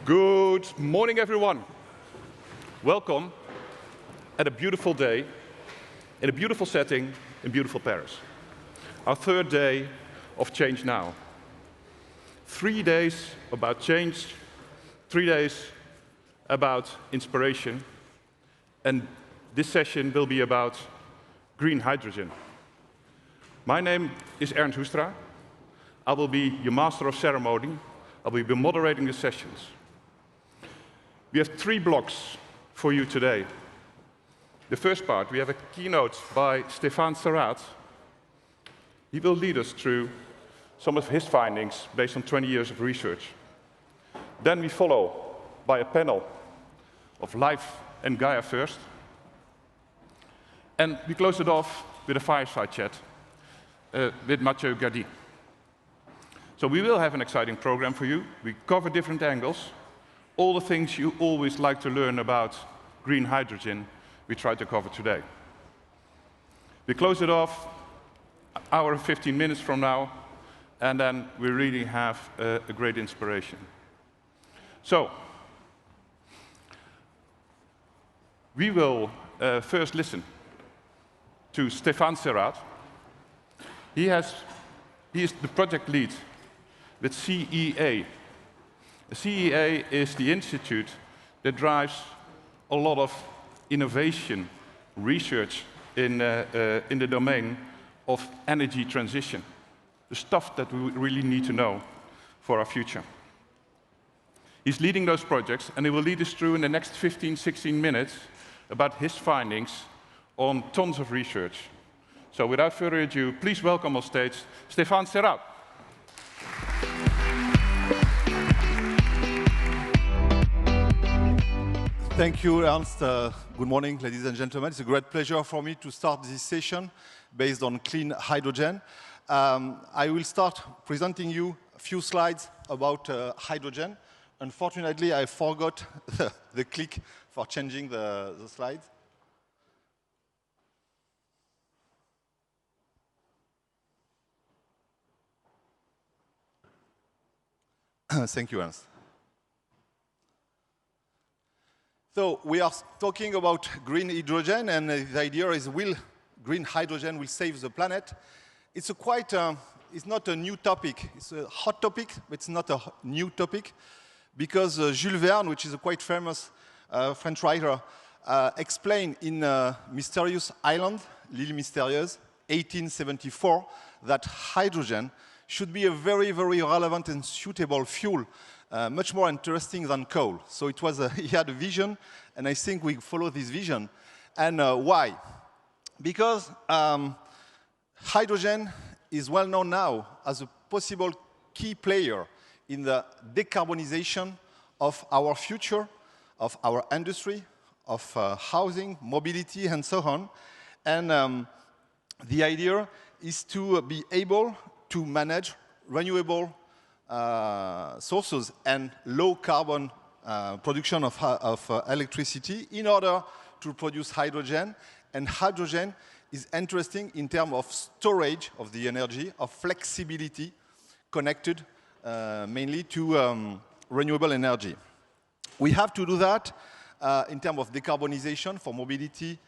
Good morning, everyone. Welcome at a beautiful day, in a beautiful setting, in beautiful Paris. Our third day of ChangeNow. 3 days about change, 3 days about inspiration, and this session will be about green hydrogen. My name is Ernst Hoestra. I will be your master of ceremony. I will be moderating the sessions. We have 3 blocks for you today. The first part, we have a keynote by Stefan Sarat. He will lead us through some of his findings based on 20 years of research. Then we follow by a panel of Lhyfe and Gaia First. And we close it off with a fireside chat with Mathieu Gardies. So we will have an exciting program for you. We cover different angles. All the things you always like to learn about green hydrogen, we try to cover today. We close it off an hour and 15 minutes from now, and then we really have a great inspiration. So, we will first listen to Stefan Sarat. He is the project lead with CEA. The CEA is the institute that drives a lot of innovation, research in the domain of energy transition, the stuff that we really need to know for our future. He's leading those projects, and he will lead us through in the next 15, 16 minutes about his findings on tons of research. So without further ado, please welcome on stage Stefan Sarat. Thank you, Ernst. Good morning, ladies and gentlemen. It's a great pleasure for me to start this session based on clean hydrogen. I will start presenting you a few slides about hydrogen. Unfortunately, I forgot the click for changing the slides. Thank you, Ernst. So we are talking about green hydrogen, and the idea is green hydrogen will save the planet. It's it's not a new topic. It's a hot topic, but it's not a new topic, because Jules Verne, which is a quite famous French writer, explained in Mysterious Island, L'Île Mystérieuse, 1874, that hydrogen should be a very, very relevant and suitable fuel, much more interesting than coal. So it was he had a vision, and I think we follow this vision. And why? Because hydrogen is well known now as a possible key player in the decarbonization of our future, of our industry, of housing, mobility, and so on. And the idea is to be able to manage renewable sources and low carbon production of electricity in order to produce hydrogen. And hydrogen is interesting in terms of storage of the energy, of flexibility, connected mainly to renewable energy. We have to do that in terms of decarbonization for mobility,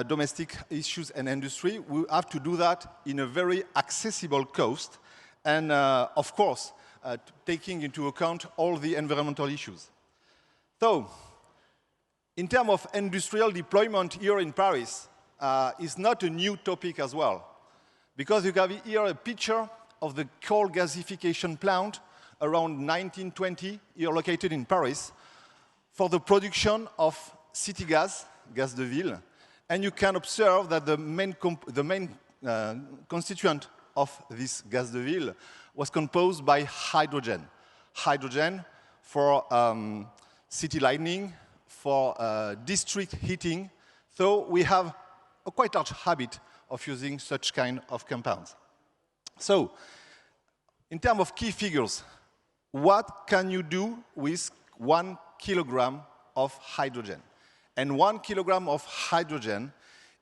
domestic issues and industry. We have to do that in a very accessible cost, and of course, taking into account all the environmental issues. So, in terms of industrial deployment here in Paris, is not a new topic as well, because you have here a picture of the coal gasification plant around 1920, here located in Paris, for the production of city gas, gaz de ville, and you can observe that the main constituent of this gaz de ville was composed by hydrogen. Hydrogen for city lighting, for district heating. So we have a quite large habit of using such kind of compounds. So, in terms of key figures, what can you do with 1 kilogram of hydrogen? And 1 kilogram of hydrogen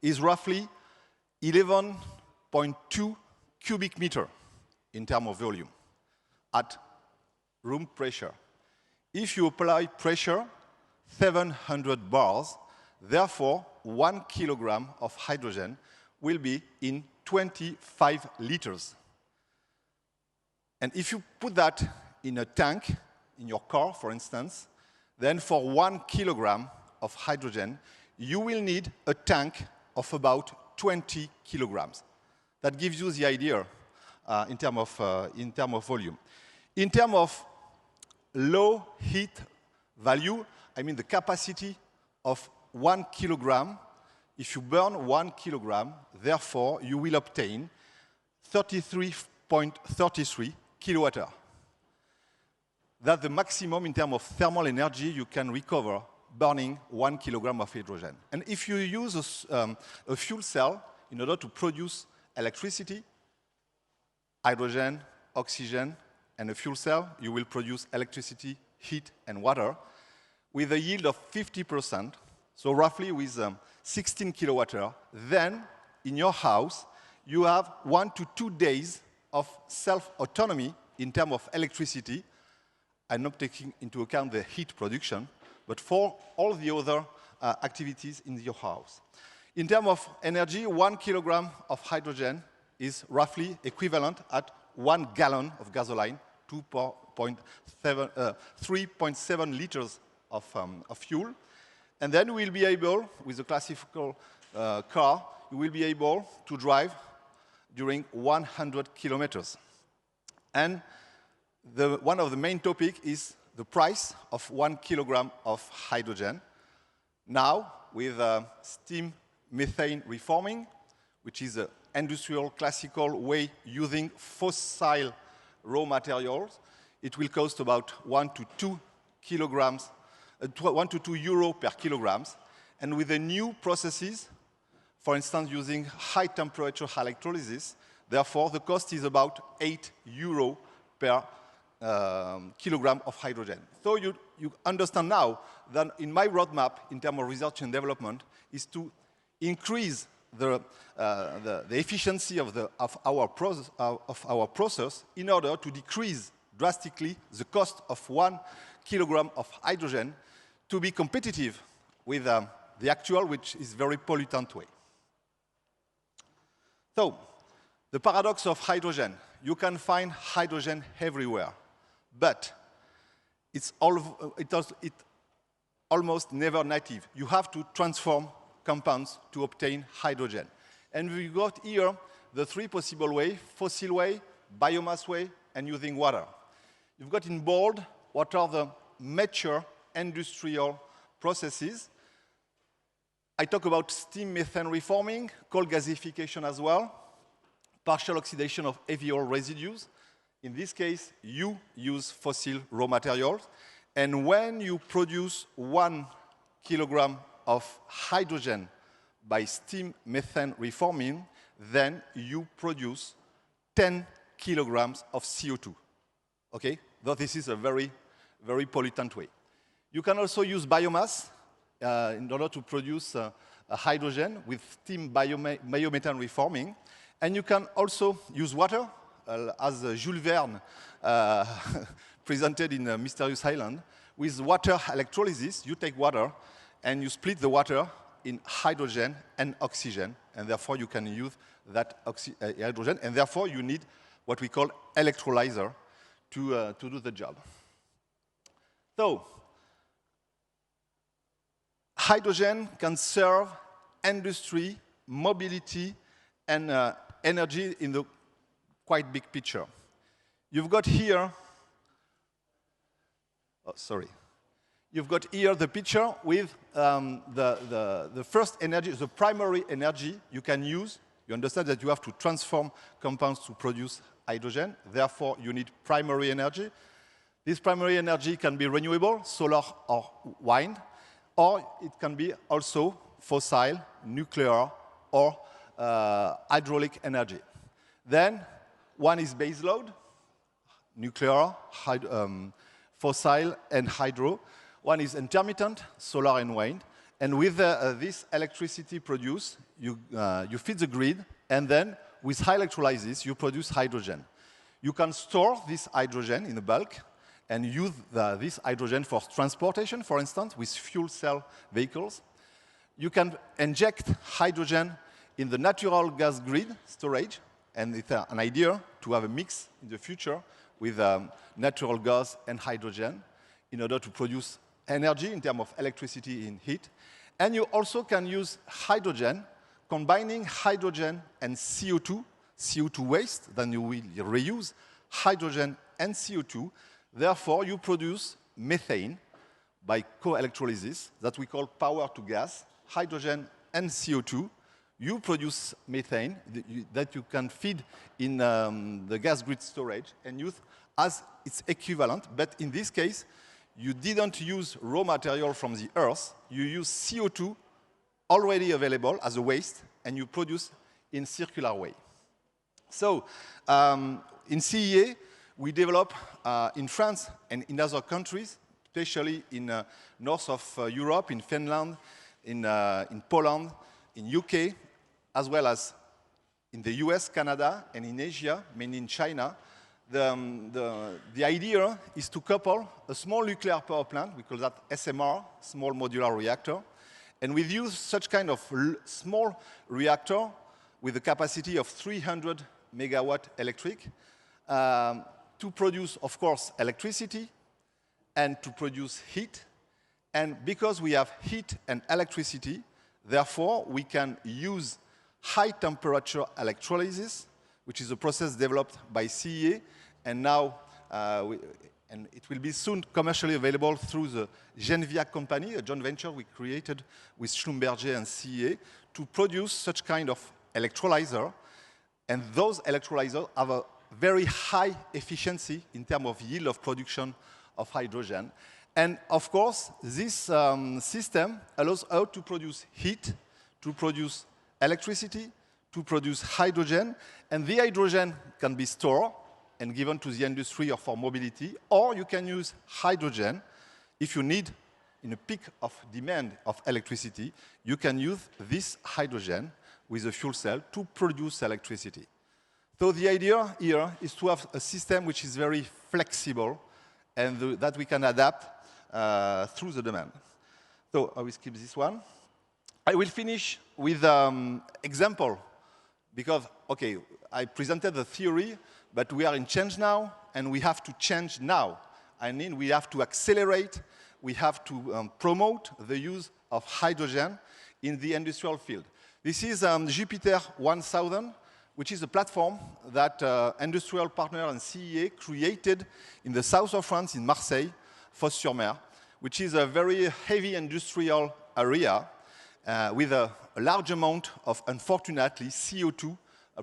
is roughly 11.2 cubic meter in terms of volume at room pressure. If you apply pressure, 700 bars, therefore 1 kilogram of hydrogen will be in 25 liters. And if you put that in a tank, in your car, for instance, then for 1 kilogram of hydrogen, you will need a tank of about 20 kilograms. That gives you the idea in terms of volume. In terms of low heat value, I mean the capacity of 1 kilogram. If you burn 1 kilogram, therefore you will obtain 33.33 kilowatt-hour. That's the maximum in terms of thermal energy you can recover burning 1 kilogram of hydrogen. And if you use a fuel cell in order to produce electricity, hydrogen, oxygen, and a fuel cell, you will produce electricity, heat, and water with a yield of 50%, so roughly with 16 kilowatt-hour. Then, in your house, you have 1 to 2 days of self-autonomy in terms of electricity. I'm not taking into account the heat production, but for all the other activities in your house. In terms of energy, 1 kilogram of hydrogen is roughly equivalent at 1 gallon of gasoline, 3.7 liters of fuel. And then we will be able, with a classical car, you will be able to drive during 100 kilometers. And one of the main topics is the price of 1 kilogram of hydrogen. Now, with steam methane reforming, which is an industrial classical way using fossil raw materials, it will cost about 1 to 2 kilograms, 1 to 2 euro per kilograms. And with the new processes, for instance, using high temperature electrolysis, therefore the cost is about 8 euro per kilogram of hydrogen. So you understand now that in my roadmap, in terms of research and development, is to increase the efficiency of our process in order to decrease drastically the cost of 1 kilogram of hydrogen to be competitive with the actual, which is very pollutant way. So, the paradox of hydrogen. You can find hydrogen everywhere, but it's almost never native. You have to transform compounds to obtain hydrogen. And we got here the 3 possible ways: fossil way, biomass way, and using water. You've got in bold what are the mature industrial processes. I talk about steam methane reforming, coal gasification as well, partial oxidation of heavy oil residues. In this case, you use fossil raw materials. And when you produce 1 kilogram of hydrogen by steam methane reforming, then you produce 10 kilograms of CO2. Okay? Though this is a very, very pollutant way. You can also use biomass in order to produce hydrogen with steam biomethane reforming. And you can also use water, as Jules Verne presented in Mysterious Island. With water electrolysis, you take water and you split the water in hydrogen and oxygen, and therefore you can use that hydrogen, and therefore you need what we call electrolyzer to do the job. So, hydrogen can serve industry, mobility, and energy in the quite big picture. You've got here, You've got here the picture with the first energy, the primary energy you can use. You understand that you have to transform compounds to produce hydrogen. Therefore, you need primary energy. This primary energy can be renewable, solar or wind, or it can be also fossil, nuclear, or hydraulic energy. Then, one is baseload, nuclear, fossil, and hydro. One is intermittent, solar and wind. And with this electricity produced, you feed the grid, and then with high electrolysis, you produce hydrogen. You can store this hydrogen in a bulk, and use this hydrogen for transportation, for instance, with fuel cell vehicles. You can inject hydrogen in the natural gas grid storage, and it's an idea to have a mix in the future with natural gas and hydrogen in order to produce energy in terms of electricity and heat. And you also can use hydrogen, combining hydrogen and CO2 waste, then you will reuse hydrogen and CO2. Therefore, you produce methane by co-electrolysis that we call power to gas, hydrogen and CO2. You produce methane that you can feed in the gas grid storage and use as its equivalent. But in this case, you didn't use raw material from the Earth. You use CO2 already available as a waste, and you produce in circular way. So in CEA, we develop in France and in other countries, especially in north of Europe, in Finland, in Poland, in UK, as well as in the US, Canada, and in Asia, mainly in China. The idea is to couple a small nuclear power plant, we call that SMR, small modular reactor, and we use such kind of small reactor with a capacity of 300 megawatt electric to produce, of course, electricity and to produce heat. And because we have heat and electricity, therefore, we can use high temperature electrolysis, which is a process developed by CEA, and now and it will be soon commercially available through the Enviu company, a joint venture we created with Schlumberger and CEA, to produce such kind of electrolyzer. And those electrolyzers have a very high efficiency in terms of yield of production of hydrogen. And of course, this system allows us to produce heat, to produce electricity, to produce hydrogen, and the hydrogen can be stored and given to the industry or for mobility, or you can use hydrogen if you need, in a peak of demand of electricity, you can use this hydrogen with a fuel cell to produce electricity. So the idea here is to have a system which is very flexible and that we can adapt through the demand. So I will skip this one. I will finish with example, because, okay, I presented the theory, but we are in ChangeNow, and we have to change now. I mean, we have to accelerate, we have to promote the use of hydrogen in the industrial field. This is Jupiter 1000, which is a platform that industrial partner and CEA created in the south of France, in Marseille, Fos-sur-Mer, which is a very heavy industrial area with a large amount of, unfortunately, CO2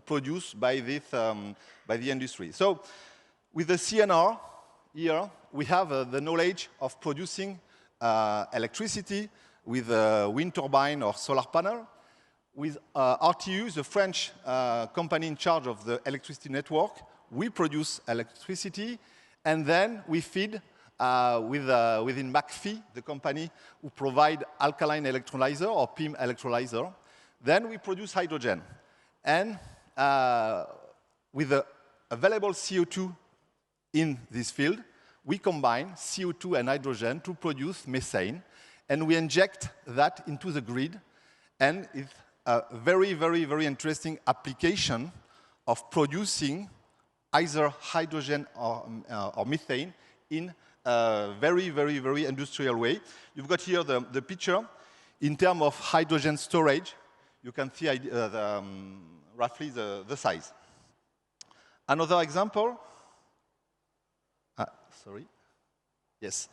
produced by the industry. So with the CNR here, we have the knowledge of producing electricity with a wind turbine or solar panel. With RTU, the French company in charge of the electricity network, we produce electricity, and then we feed within McPhy, the company who provide alkaline electrolyzer or PIM electrolyzer. Then we produce hydrogen. And with the available CO2 in this field, we combine CO2 and hydrogen to produce methane, and we inject that into the grid, and it's a very, very, very interesting application of producing either hydrogen or methane in a very, very, very industrial way. You've got here the picture. In terms of hydrogen storage, you can see roughly the size. Another example, sorry, yes,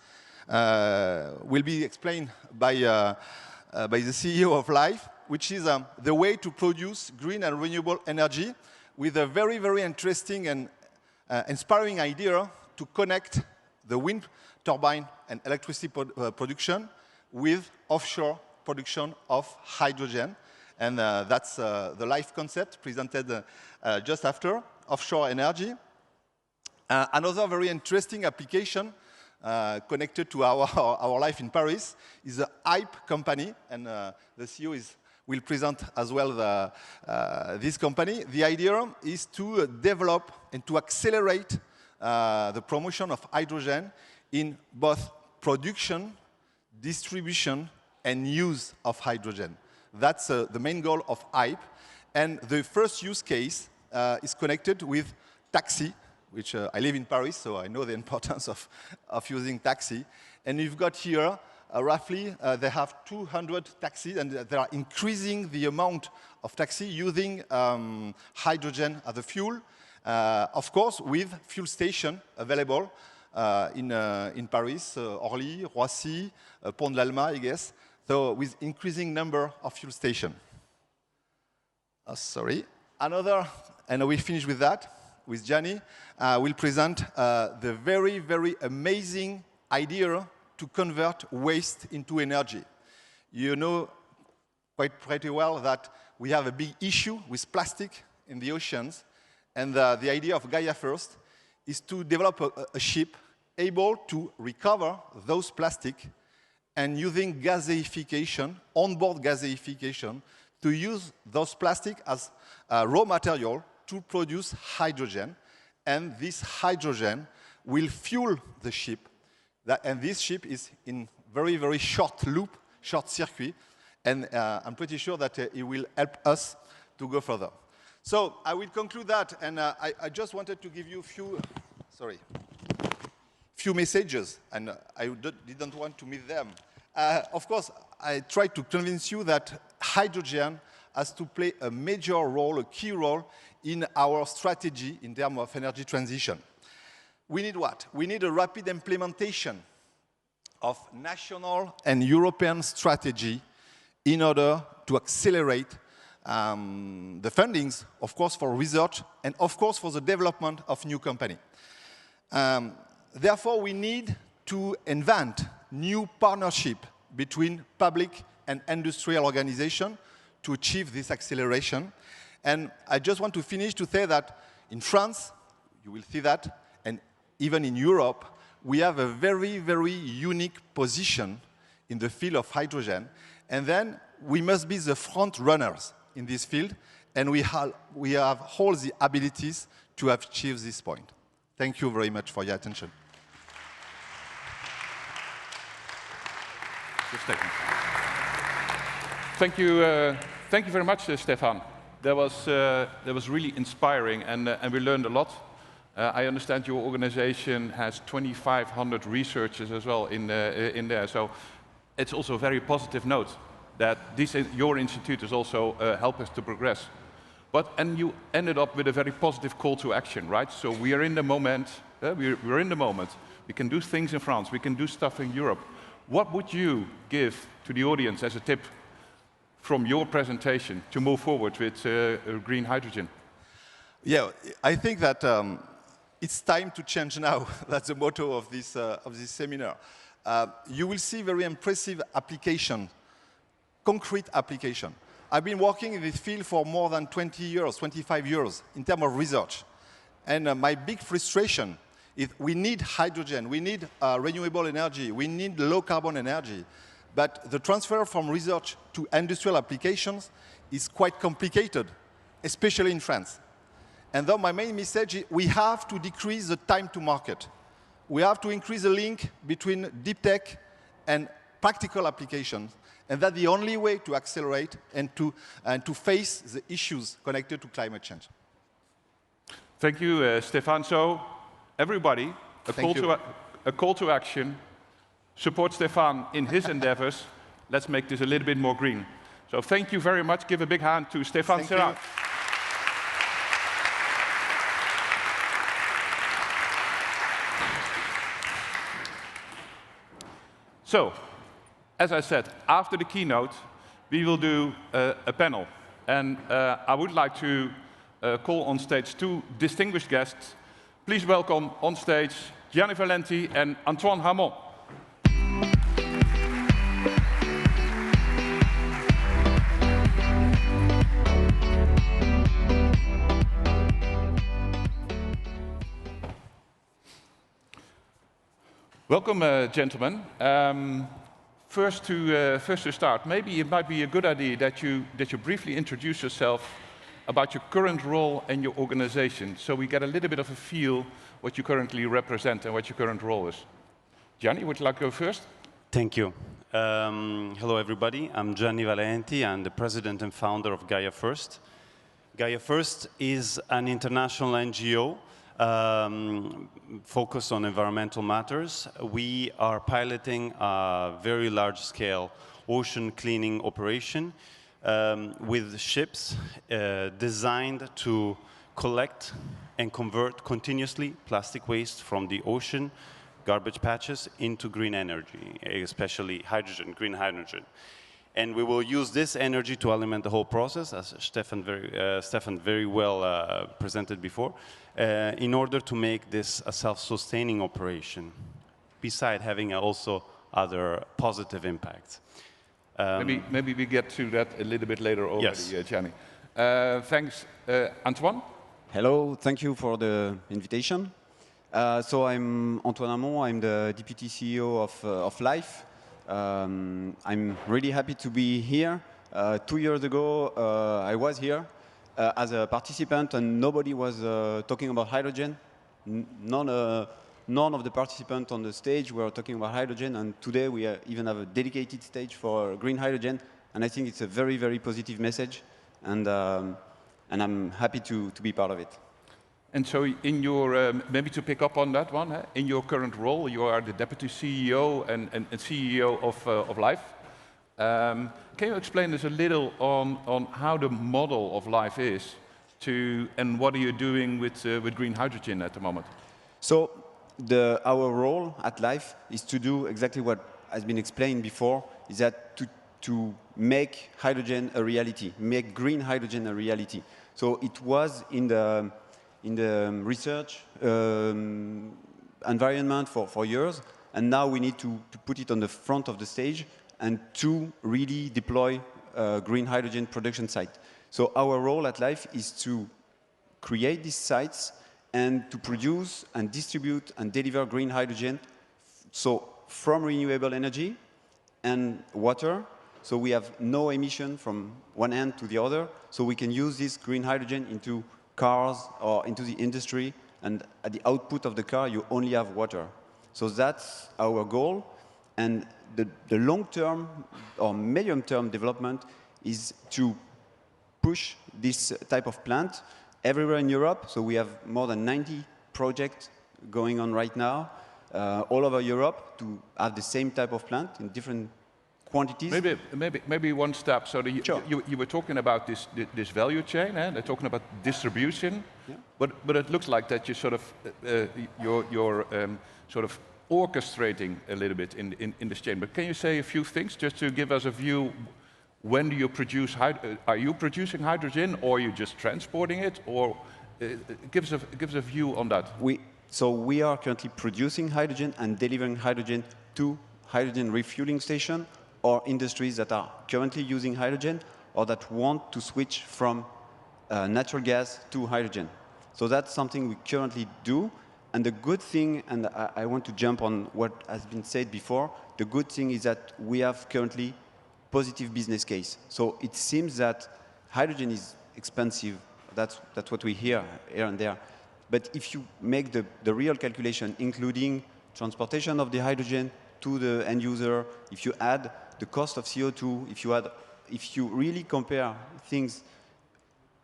will be explained by the CEO of Lhyfe, which is the way to produce green and renewable energy with a very, very interesting and inspiring idea to connect the wind turbine and electricity production with offshore production of hydrogen. And that's the Lhyfe concept presented just after, offshore energy. Another very interesting application connected to our life in Paris is the Hype company, and the CEO will present as well this company. The idea is to develop and to accelerate the promotion of hydrogen in both production, distribution, and use of hydrogen. That's the main goal of Lhyfe. And the first use case is connected with taxi, which I live in Paris, so I know the importance of using taxi. And you've got here, roughly, they have 200 taxis, and they are increasing the amount of taxi using hydrogen as a fuel, of course, with fuel station available in Paris, Orly, Roissy, Pont de l'Alma, I guess, so with increasing number of fuel stations. Sorry. Another, and we finish with that, with Gianni, will present the very, very amazing idea to convert waste into energy. You know quite pretty well that we have a big issue with plastic in the oceans, and the idea of Gaia First is to develop a ship able to recover those plastic and using gaseification, onboard gaseification, to use those plastic as raw material to produce hydrogen, and this hydrogen will fuel the ship, and this ship is in very, very short loop, short circuit, and I'm pretty sure that it will help us to go further. So I will conclude that, and I just wanted to give you a few messages, and I didn't want to miss them. Of course, I tried to convince you that hydrogen has to play a major role, a key role in our strategy in terms of energy transition. We need what? We need a rapid implementation of national and European strategy in order to accelerate the fundings, of course, for research and, of course, for the development of new companies. Therefore, we need to invent new partnership between public and industrial organizations to achieve this acceleration. And I just want to finish to say that in France, you will see that, and even in Europe, we have a very, very unique position in the field of hydrogen. And then we must be the front runners in this field, and we have all the abilities to achieve this point. Thank you very much for your attention. Thank you very much, Stefan. That was really inspiring, and we learned a lot. I understand your organization has 2,500 researchers as well in there, so it's also a very positive note that your institute has also helped us to progress. And you ended up with a very positive call to action, right? So we are in the moment. We're in the moment. We can do things in France. We can do stuff in Europe. What would you give to the audience as a tip from your presentation to move forward with green hydrogen? Yeah, I think that it's time to change now. That's the motto of this seminar. You will see very impressive application, concrete application. I've been working in this field for more than 20 years, 25 years in terms of research. And my big frustration is we need hydrogen, we need renewable energy, we need low carbon energy. But the transfer from research to industrial applications is quite complicated, especially in France. And though my main message is we have to decrease the time to market. We have to increase the link between deep tech and practical applications. And that's the only way to accelerate and to face the issues connected to climate change. Thank you, Stéphane. So, everybody, a call to action. Support Stéphane in his endeavors. Let's make this a little bit more green. So thank you very much. Give a big hand to Stefan Sarat. So, as I said, after the keynote, we will do a panel. And I would like to call on stage two distinguished guests. Please welcome on stage Gianni Valenti and Antoine Hamon. Welcome, gentlemen. First to start, maybe it might be a good idea that you briefly introduce yourself about your current role and your organization, so we get a little bit of a feel what you currently represent and what your current role is. Gianni, would you like to go first? Thank you. Hello, everybody. I'm Gianni Valenti. I'm the president and founder of Gaia First. Gaia First is an international NGO focused on environmental matters. We are piloting a very large-scale ocean cleaning operation with ships designed to collect and convert continuously plastic waste from the ocean garbage patches into green energy, especially hydrogen, green hydrogen. And we will use this energy to augment the whole process, as Stefan very well presented before, in order to make this a self-sustaining operation, beside having also other positive impacts. Maybe we get to that a little bit later already, Yes. Gianni. Thanks. Antoine? Hello, thank you for the invitation. So I'm Antoine Hamon, I'm the Deputy CEO of Lhyfe. I'm really happy to be here. 2 years ago, I was here as a participant and nobody was talking about hydrogen. None of the participants on the stage were talking about hydrogen, and today we even have a dedicated stage for green hydrogen, and I think it's a very, very positive message, and I'm happy to be part of it. And so in your, maybe to pick up on that one, in your current role, you are the Deputy CEO and CEO of Lhyfe. Can you explain us a little on how the model of Lhyfe is, and what are you doing with green hydrogen at the moment? So our role at Lhyfe is to do exactly what has been explained before, is that to make hydrogen a reality, make green hydrogen a reality. So it was in the research environment for years, and now we need to put it on the front of the stage and to really deploy a green hydrogen production site. So our role at Lhyfe is to create these sites and to produce and distribute and deliver green hydrogen, so from renewable energy and water, so we have no emission from one end to the other, so we can use this green hydrogen into cars or into the industry, and at the output of the car you only have water. So that's our goal, and the long-term or medium-term development is to push this type of plant everywhere in Europe. So we have more than 90 projects going on right now all over Europe to have the same type of plant in different quantities. Maybe one step. So Sure. you were talking about this value chain, they're talking about distribution, yeah. but it looks like that you sort of you're sort of orchestrating a little bit in this chain. But can you say a few things just to give us a view? When do you produce? Are you producing hydrogen, or are you just transporting it, or give us a view on that? So we are currently producing hydrogen and delivering hydrogen to hydrogen refueling station or industries that are currently using hydrogen or that want to switch from natural gas to hydrogen. So that's something we currently do. And the good thing, and I want to jump on what has been said before, the good thing is that we have currently positive business case. So it seems that hydrogen is expensive. That's what we hear here and there. But if you make the real calculation, including transportation of the hydrogen to the end user, if you add the cost of CO2, if you really compare things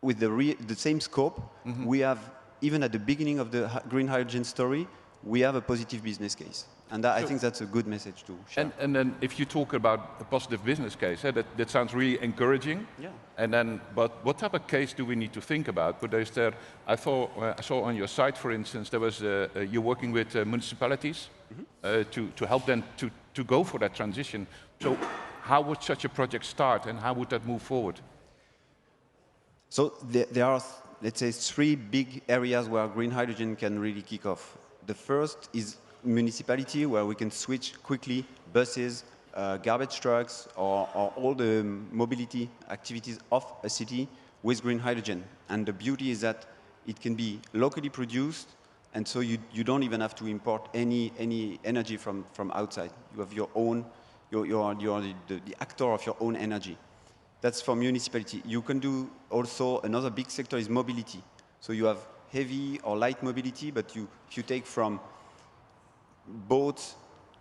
with the same scope, we have, even at the beginning of the green hydrogen story, we have a positive business case. And I think that's a good message to share. And then if you talk about a positive business case, that sounds really encouraging. Yeah. And then, but what type of case do we need to think about? But I saw on your site, for instance, there was you're working with municipalities to help them to go for that transition. So how would such a project start, and how would that move forward? So there are, let's say, 3 big areas where green hydrogen can really kick off. The first is municipality, where we can switch quickly buses, garbage trucks, or all the mobility activities of a city with green hydrogen. And the beauty is that it can be locally produced, and so you don't even have to import any energy from outside. You have your own, you're the actor of your own energy. That's for municipality. You can do also, another big sector is mobility. So you have heavy or light mobility, but if you take from boats,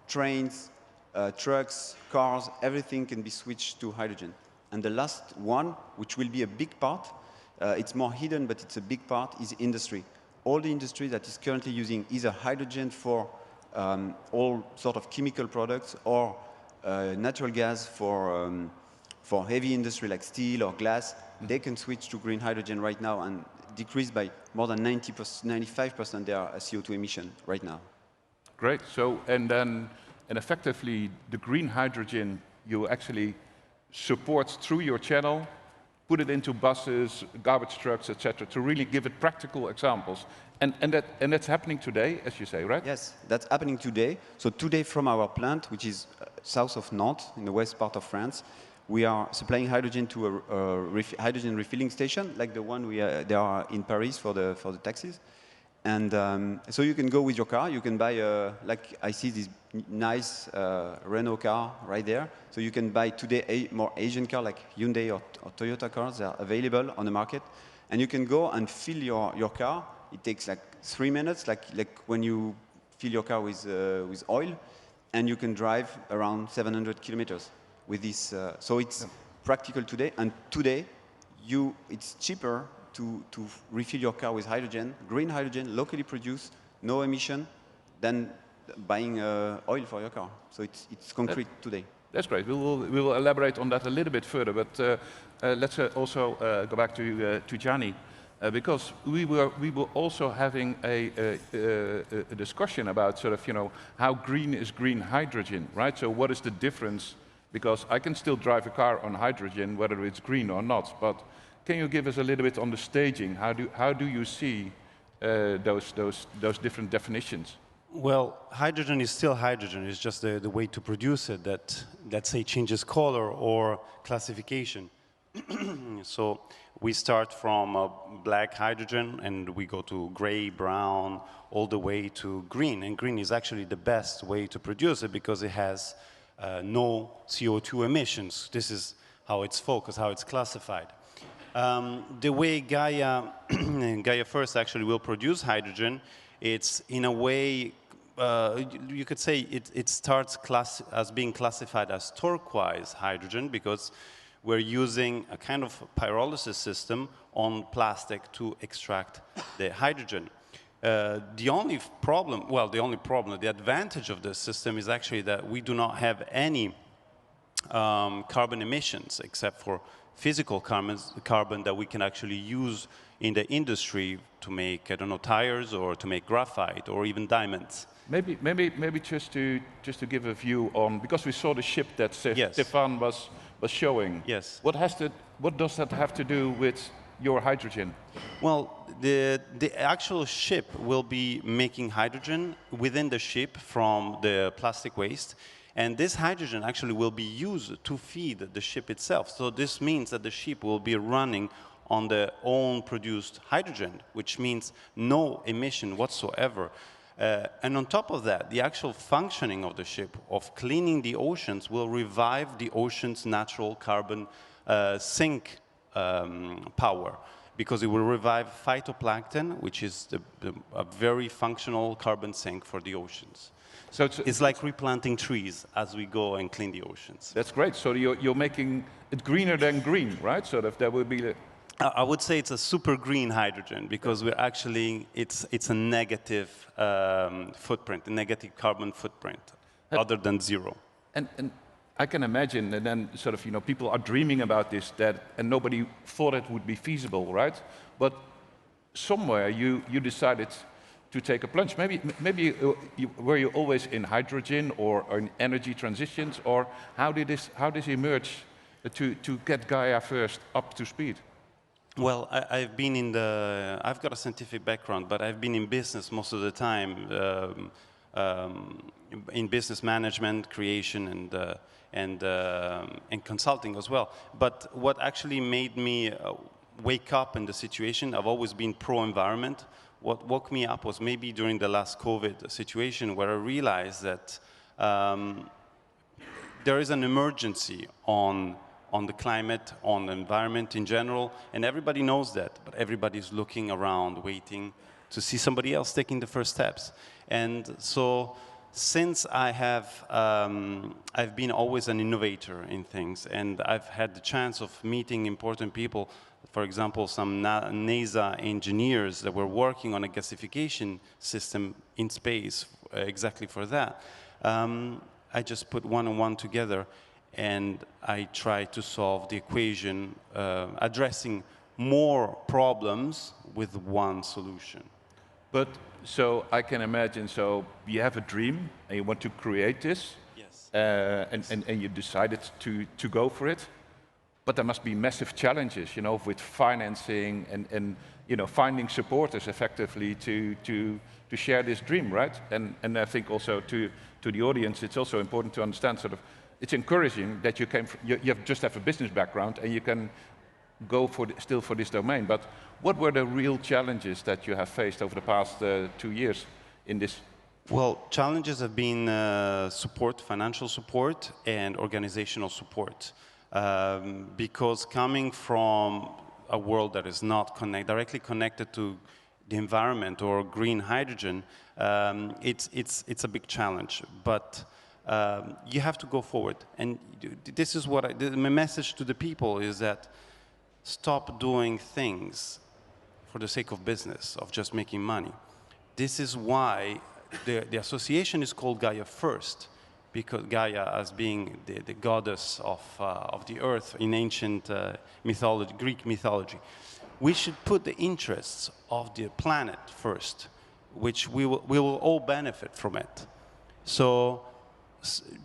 trains, trucks, cars, everything can be switched to hydrogen. And the last one, which will be a big part, it's more hidden, but it's a big part, is industry. All the industry that is currently using either hydrogen for all sort of chemical products or natural gas for heavy industry like steel or glass, they can switch to green hydrogen right now and decrease by more than 95% their CO2 emission right now. Great. So, and effectively, the green hydrogen you actually support through your channel, put it into buses, garbage trucks, etc., to really give it practical examples. And that's happening today, as you say, right? Yes, that's happening today. So today from our plant, which is south of Nantes, in the west part of France, we are supplying hydrogen to a hydrogen refilling station, like the one there are in Paris for the taxis. And so you can go with your car, you can buy, like I see this nice Renault car right there. So you can buy today more Asian car like Hyundai or Toyota cars, they are available on the market. And you can go and fill your car. It takes like 3 minutes, like when you fill your car with oil, and you can drive around 700 kilometers with this. So it's practical today, and today it's cheaper to refill your car with hydrogen, green hydrogen, locally produced, no emission, than buying oil for your car. So it's concrete today. That's great. We will elaborate on that a little bit further, but let's also go back to Gianni, because we were also having a discussion about sort of, you know, how green is green hydrogen, right? So what is the difference? Because I can still drive a car on hydrogen, whether it's green or not, but can you give us a little bit on the staging? How do you see those different definitions? Well, hydrogen is still hydrogen. It's just the way to produce it that, let's say, changes color or classification. So we start from black hydrogen and we go to gray, brown, all the way to green. And green is actually the best way to produce it because it has no CO2 emissions. This is how it's focused, how it's classified. The way Gaia First actually will produce hydrogen, it's in a way, you could say it starts as being classified as turquoise hydrogen because we're using a kind of pyrolysis system on plastic to extract the hydrogen. The advantage of this system is actually that we do not have any carbon emissions except for physical carbon that we can actually use in the industry to make, I don't know, tires or to make graphite or even diamonds. Maybe just to give a view on, because we saw the ship that Stefan was showing. Yes. What does that have to do with your hydrogen? Well, the actual ship will be making hydrogen within the ship from the plastic waste. And this hydrogen actually will be used to feed the ship itself. So this means that the ship will be running on their own produced hydrogen, which means no emission whatsoever. And on top of that, the actual functioning of the ship, of cleaning the oceans, will revive the ocean's natural carbon sink power, because it will revive phytoplankton, which is a very functional carbon sink for the oceans. So it's like replanting trees as we go and clean the oceans. That's great. So you're making it greener than green, right? So that there will be I would say it's a super green hydrogen because we're actually, it's a negative footprint, a negative carbon footprint, other than zero. And I can imagine, and then sort of, you know, people are dreaming about this, and nobody thought it would be feasible, right? But somewhere you decided to take a plunge. Maybe were you always in hydrogen or in energy transitions, or how did this emerge to get Gaia First up to speed? Well, I've got a scientific background, but I've been in business most of the time, in business management, creation, and consulting as well. But what actually made me wake up in the situation, I've always been pro-environment. What woke me up was maybe during the last COVID situation where I realized that there is an emergency on on the climate, on the environment in general, and everybody knows that, but everybody's looking around, waiting to see somebody else taking the first steps. And so, since I've been always an innovator in things, and I've had the chance of meeting important people, for example, some NASA engineers that were working on a gasification system in space exactly for that. I just put one and one together, and I try to solve the equation, addressing more problems with one solution. But so I can imagine, so you have a dream and you want to create this, Yes. and you decided to go for it. But there must be massive challenges, you know, with financing and you know, finding supporters effectively to share this dream, right? And I think also to the audience, it's also important to understand sort of, it's encouraging that you came from, you just have a business background and you can go for still for this domain. But what were the real challenges that you have faced over the past 2 years in this? Well, challenges have been support, financial support, and organizational support. Because coming from a world that is not directly connected to the environment or green hydrogen, it's a big challenge. But you have to go forward. And this is what my message to the people is that stop doing things for the sake of business, of just making money. This is why the association is called Gaia First, because Gaia, as being the goddess of the earth in ancient mythology, Greek mythology. We should put the interests of the planet first, which we will all benefit from it. So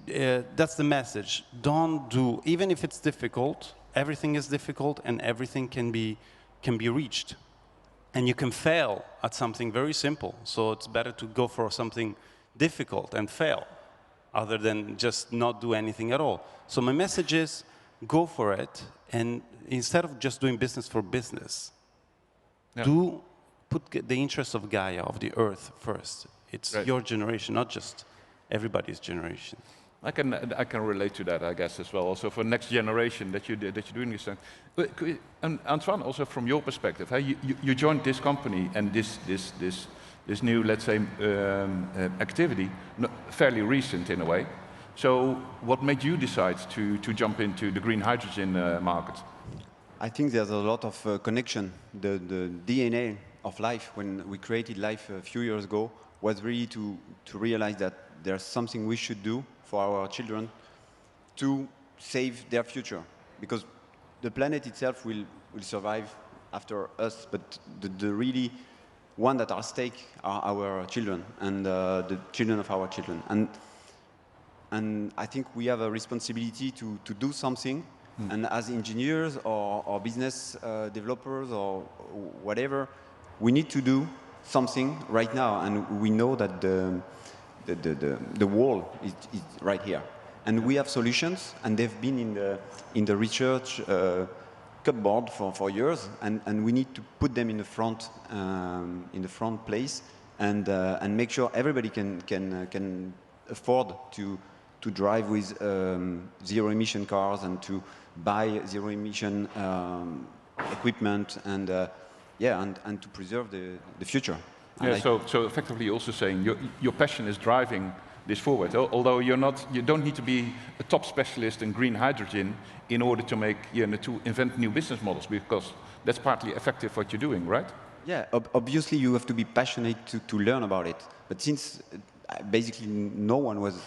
that's the message. Don't do, even if it's difficult, everything is difficult and everything can be reached. And you can fail at something very simple. So it's better to go for something difficult and fail, other than just not do anything at all. So my message is, go for it, and instead of just doing business for business, put the interests of Gaia, of the Earth, first. It's your generation, not just everybody's generation. I can relate to that, I guess, as well. Also for next generation that you're doing this thing. But and Antoine, also from your perspective, you joined this company and this new, let's say, activity, fairly recent in a way. So what made you decide to jump into the green hydrogen market? I think there's a lot of connection. The DNA of Lhyfe, when we created Lhyfe a few years ago, was really to realize that there's something we should do for our children to save their future. Because the planet itself will survive after us, but the really one that are at stake are our children and the children of our children. And I think we have a responsibility to do something. And as engineers or business developers or whatever, we need to do something right now. And we know that the wall is right here. And we have solutions, and they've been in the research cupboard for years, and we need to put them in the front place, and make sure everybody can afford to drive with zero emission cars and to buy zero emission equipment, and to preserve the future. Yeah, so effectively you're also saying your passion is driving this forward, although you don't need to be a top specialist in green hydrogen in order to make, to invent new business models, because that's partly effective what you're doing, right? Yeah, obviously you have to be passionate to learn about it. But since basically no one was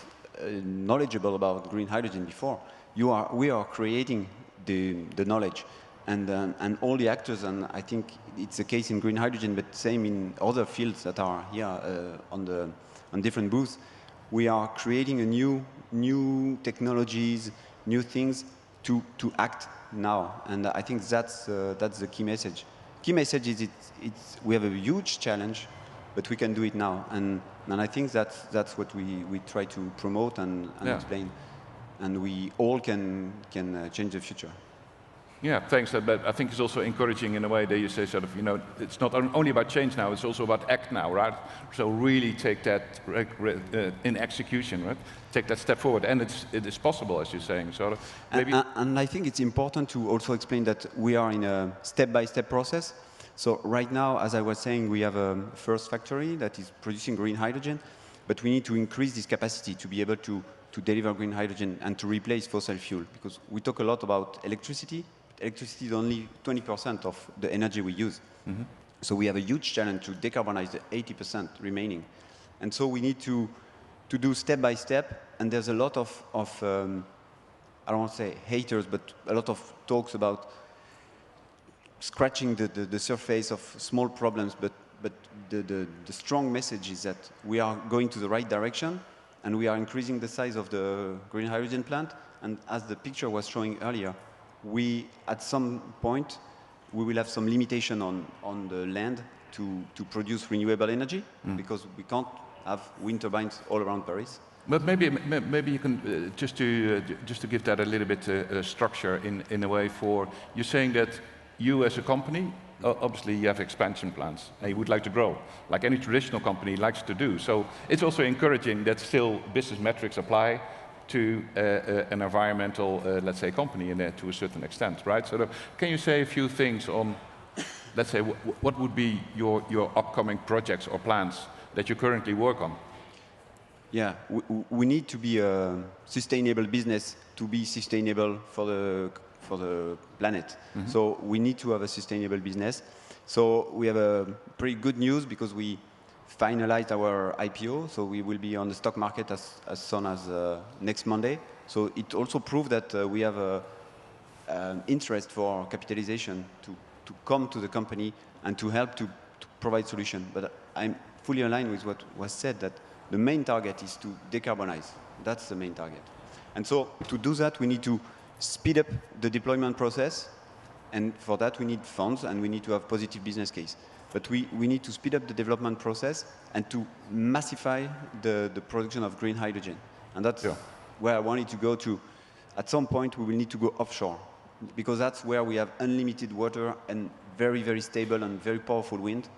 knowledgeable about green hydrogen before, we are creating the knowledge. And all the actors, and I think it's the case in green hydrogen, but same in other fields that are here on different booths. We are creating a new technologies, new things to act now, and I think that's the key message. Key message is we have a huge challenge, but we can do it now, and I think that's what we try to promote and explain, and we all can change the future. Yeah, thanks. But I think it's also encouraging in a way that you say sort of, you know, it's not only about change now, it's also about act now, right? So really take that in execution, right? Take that step forward, and it is possible, as you're saying. So maybe. And I think it's important to also explain that we are in a step-by-step process. So right now, as I was saying, we have a first factory that is producing green hydrogen, but we need to increase this capacity to be able to deliver green hydrogen and to replace fossil fuel, because we talk a lot about electricity. Electricity is only 20% of the energy we use. Mm-hmm. So we have a huge challenge to decarbonize the 80% remaining. And so we need to do step by step, and there's a lot of I don't want to say haters, but a lot of talks about scratching the surface of small problems, but the strong message is that we are going to the right direction, and we are increasing the size of the green hydrogen plant, and as the picture was showing earlier, at some point, we will have some limitation on the land to produce renewable energy, because we can't have wind turbines all around Paris. But maybe you can just to give that a little bit structure in a way for you're saying that you as a company, obviously you have expansion plans and you would like to grow, like any traditional company likes to do. So it's also encouraging that still business metrics apply to an environmental, let's say, company to a certain extent, right? So can you say a few things on, let's say, what would be your upcoming projects or plans that you currently work on? Yeah, we need to be a sustainable business to be sustainable for the planet. Mm-hmm. So we need to have a sustainable business. So we have a pretty good news because we finalized our IPO, so we will be on the stock market as soon as next Monday. So it also proved that we have interest for capitalization to come to the company and to help to provide solution. But I'm fully aligned with what was said, that the main target is to decarbonize. That's the main target. And so to do that, we need to speed up the deployment process, and for that we need funds and we need to have positive business case. But we need to speed up the development process and to massify the production of green hydrogen. And that's where I wanted to go to. At some point, we will need to go offshore, because that's where we have unlimited water and very, very stable and very powerful wind.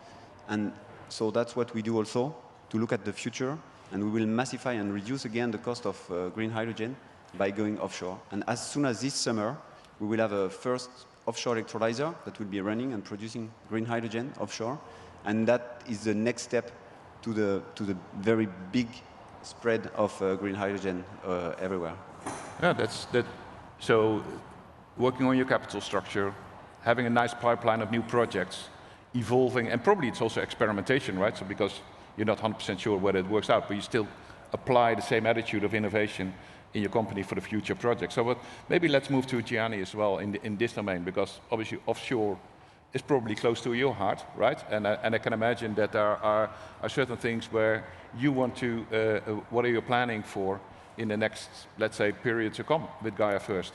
And so that's what we do also, to look at the future. And we will massify and reduce again the cost of green hydrogen by going offshore. And as soon as this summer, we will have a first offshore electrolyzer that will be running and producing green hydrogen offshore, and that is the next step to the very big spread of green hydrogen everywhere. Yeah, that. So, working on your capital structure, having a nice pipeline of new projects, evolving, and probably it's also experimentation, right? So because you're not 100% sure whether it works out, but you still apply the same attitude of innovation in your company for the future projects. So maybe let's move to Gianni as well in this domain, because obviously offshore is probably close to your heart, right? And I can imagine that there are certain things where you want to, what are you planning for in the next, let's say, period to come with Gaia First?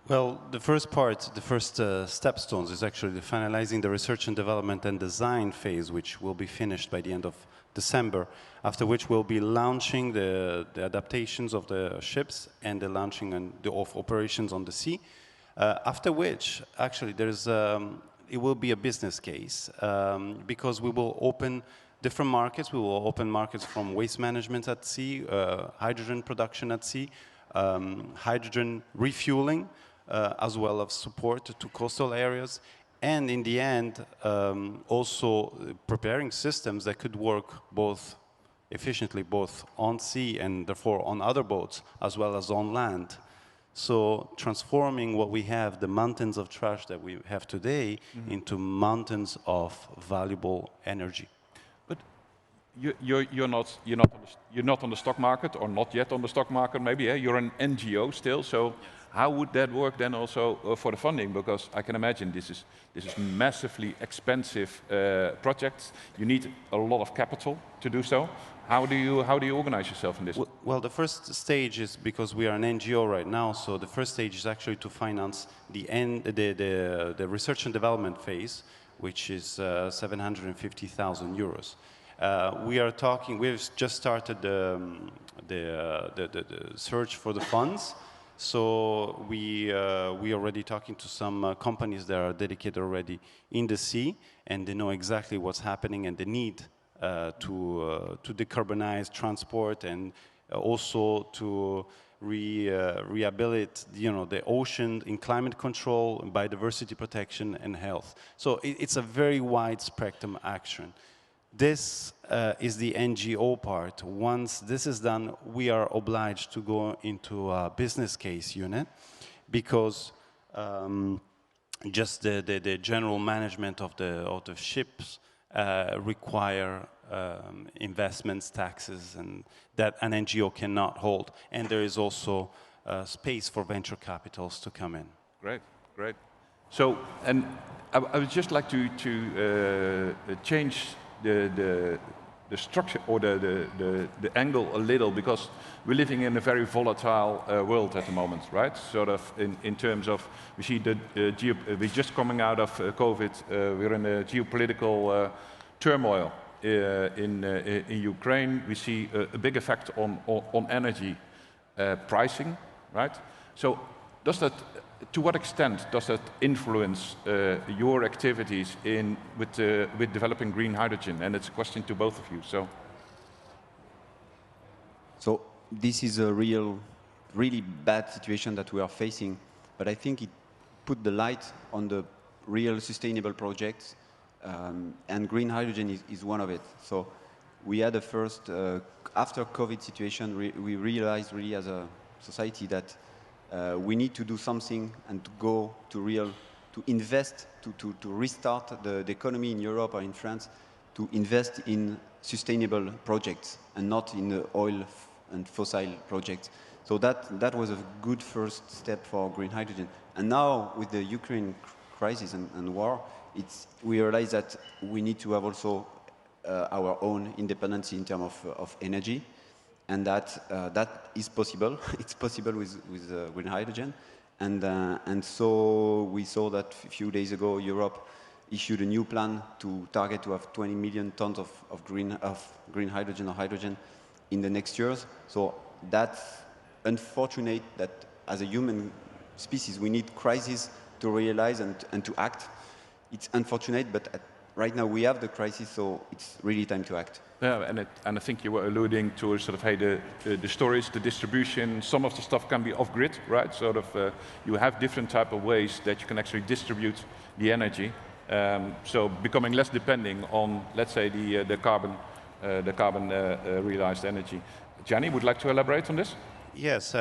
Well, the first part, the first stepstones is actually the finalizing the research and development and design phase, which will be finished by the end of December, after which we'll be launching the adaptations of the ships and the launching of operations on the sea. After which, actually, it will be a business case, because we will open different markets. We will open markets from waste management at sea, hydrogen production at sea, hydrogen refueling, as well as support to coastal areas. And in the end, also preparing systems that could work both efficiently, both on sea and therefore on other boats, as well as on land. So transforming what we have, the mountains of trash that we have today, into mountains of valuable energy. But you're not on the stock market, or not yet on the stock market. Maybe you're an NGO still. So how would that work then also for the funding? Because I can imagine this is massively expensive projects. You need a lot of capital to do so. How do you organize yourself in this? Well, the first stage is, because we are an NGO right now, so the first stage is actually to finance the research and development phase, which is 750,000 euros. We've just started the search for the funds. So we already talking to some companies that are dedicated already in the sea, and they know exactly what's happening and the need to decarbonize transport and also to rehabilitate, the ocean in climate control, biodiversity protection, and health. So it's a very wide spectrum action. This is the NGO part. Once this is done, we are obliged to go into a business case unit because just the general management of the ships require investments, taxes, and that an NGO cannot hold. And there is also space for venture capitals to come in. Great, great. So, and I would just like to change the structure or the angle a little, because we're living in a very volatile world at the moment, right? Sort of in terms of, we see we're just coming out of COVID, we're in a geopolitical turmoil in Ukraine. We see a big effect on energy pricing, right? So does that, to what extent does that influence your activities with developing green hydrogen? And it's a question to both of you. So this is a really bad situation that we are facing, but I think it put the light on the real sustainable projects, and green hydrogen is one of it. So we had the first, after COVID situation, we realized really as a society that we need to do something and to go to invest, to restart the economy in Europe or in France, to invest in sustainable projects and not in the oil and fossil projects. So that was a good first step for green hydrogen. And now with the Ukraine crisis and war, we realize that we need to have also our own independence in terms of energy. And that is possible. It's possible with green hydrogen, and so we saw that a few days ago Europe issued a new plan to target to have 20 million tons of green hydrogen or hydrogen in the next years. So that's unfortunate that as a human species we need crisis to realize and to act. It's unfortunate, but right now we have the crisis, so it's really time to act. Yeah, and I think you were alluding to sort of, hey, the storage, the distribution, some of the stuff can be off-grid, right? Sort of, you have different type of ways that you can actually distribute the energy. So becoming less depending on, let's say, the carbon realized energy. Gianni, would like to elaborate on this? Yes,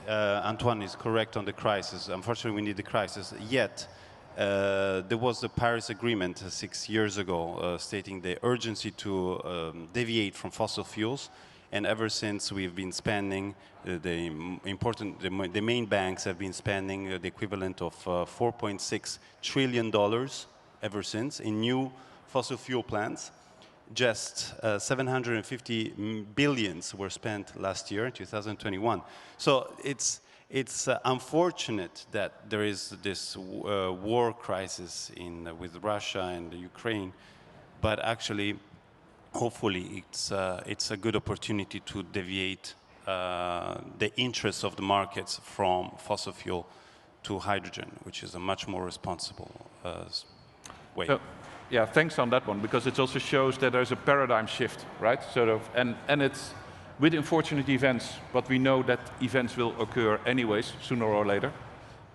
Antoine is correct on the crisis. Unfortunately, we need the crisis. Yet, there was the Paris Agreement 6 years ago stating the urgency to deviate from fossil fuels, and ever since we've been spending, the main banks have been spending the equivalent of $4.6 trillion ever since in new fossil fuel plants. Just 750 billions were spent last year, 2021. So it's unfortunate that there is this war crisis with Russia and Ukraine, but actually, hopefully, it's a good opportunity to deviate the interests of the markets from fossil fuel to hydrogen, which is a much more responsible way. So, yeah, thanks on that one, because it also shows that there's a paradigm shift, right? Sort of, and it's with unfortunate events, but we know that events will occur anyways, sooner or later.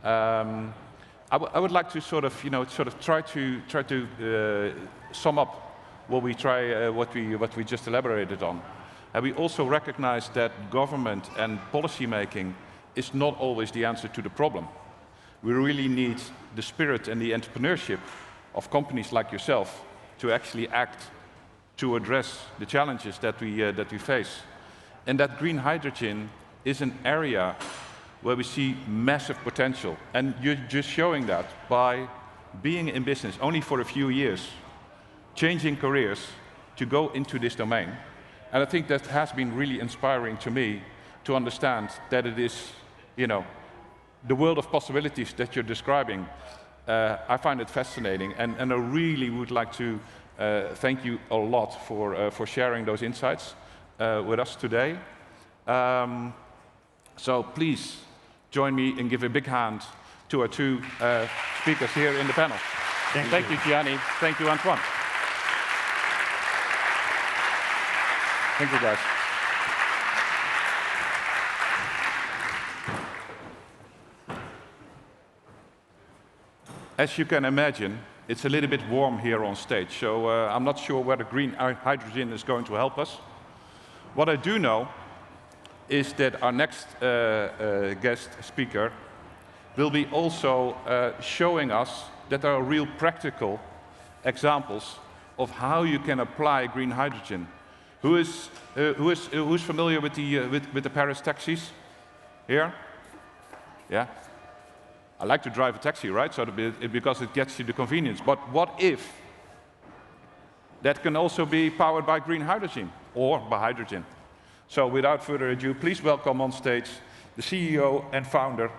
I would like to sort of try to sum up what we just elaborated on. And we also recognize that government and policy making is not always the answer to the problem. We really need the spirit and the entrepreneurship of companies like yourself to actually act to address the challenges that we face. And that green hydrogen is an area where we see massive potential. And you're just showing that by being in business only for a few years, changing careers to go into this domain. And I think that has been really inspiring to me to understand that it is, the world of possibilities that you're describing. I find it fascinating, and I really would like to thank you a lot for sharing those insights with us today. So please join me in giving a big hand to our two speakers here in the panel. Thank you, Gianni. Thank you, Antoine. Thank you, guys. As you can imagine, it's a little bit warm here on stage, so I'm not sure whether green hydrogen is going to help us. What I do know is that our next guest speaker will be also showing us that there are real practical examples of how you can apply green hydrogen. Who's familiar with the Paris taxis? Here? Yeah? I like to drive a taxi, right? So because it gets you the convenience. But what if that can also be powered by green hydrogen or by hydrogen? So without further ado, please welcome on stage the CEO and founder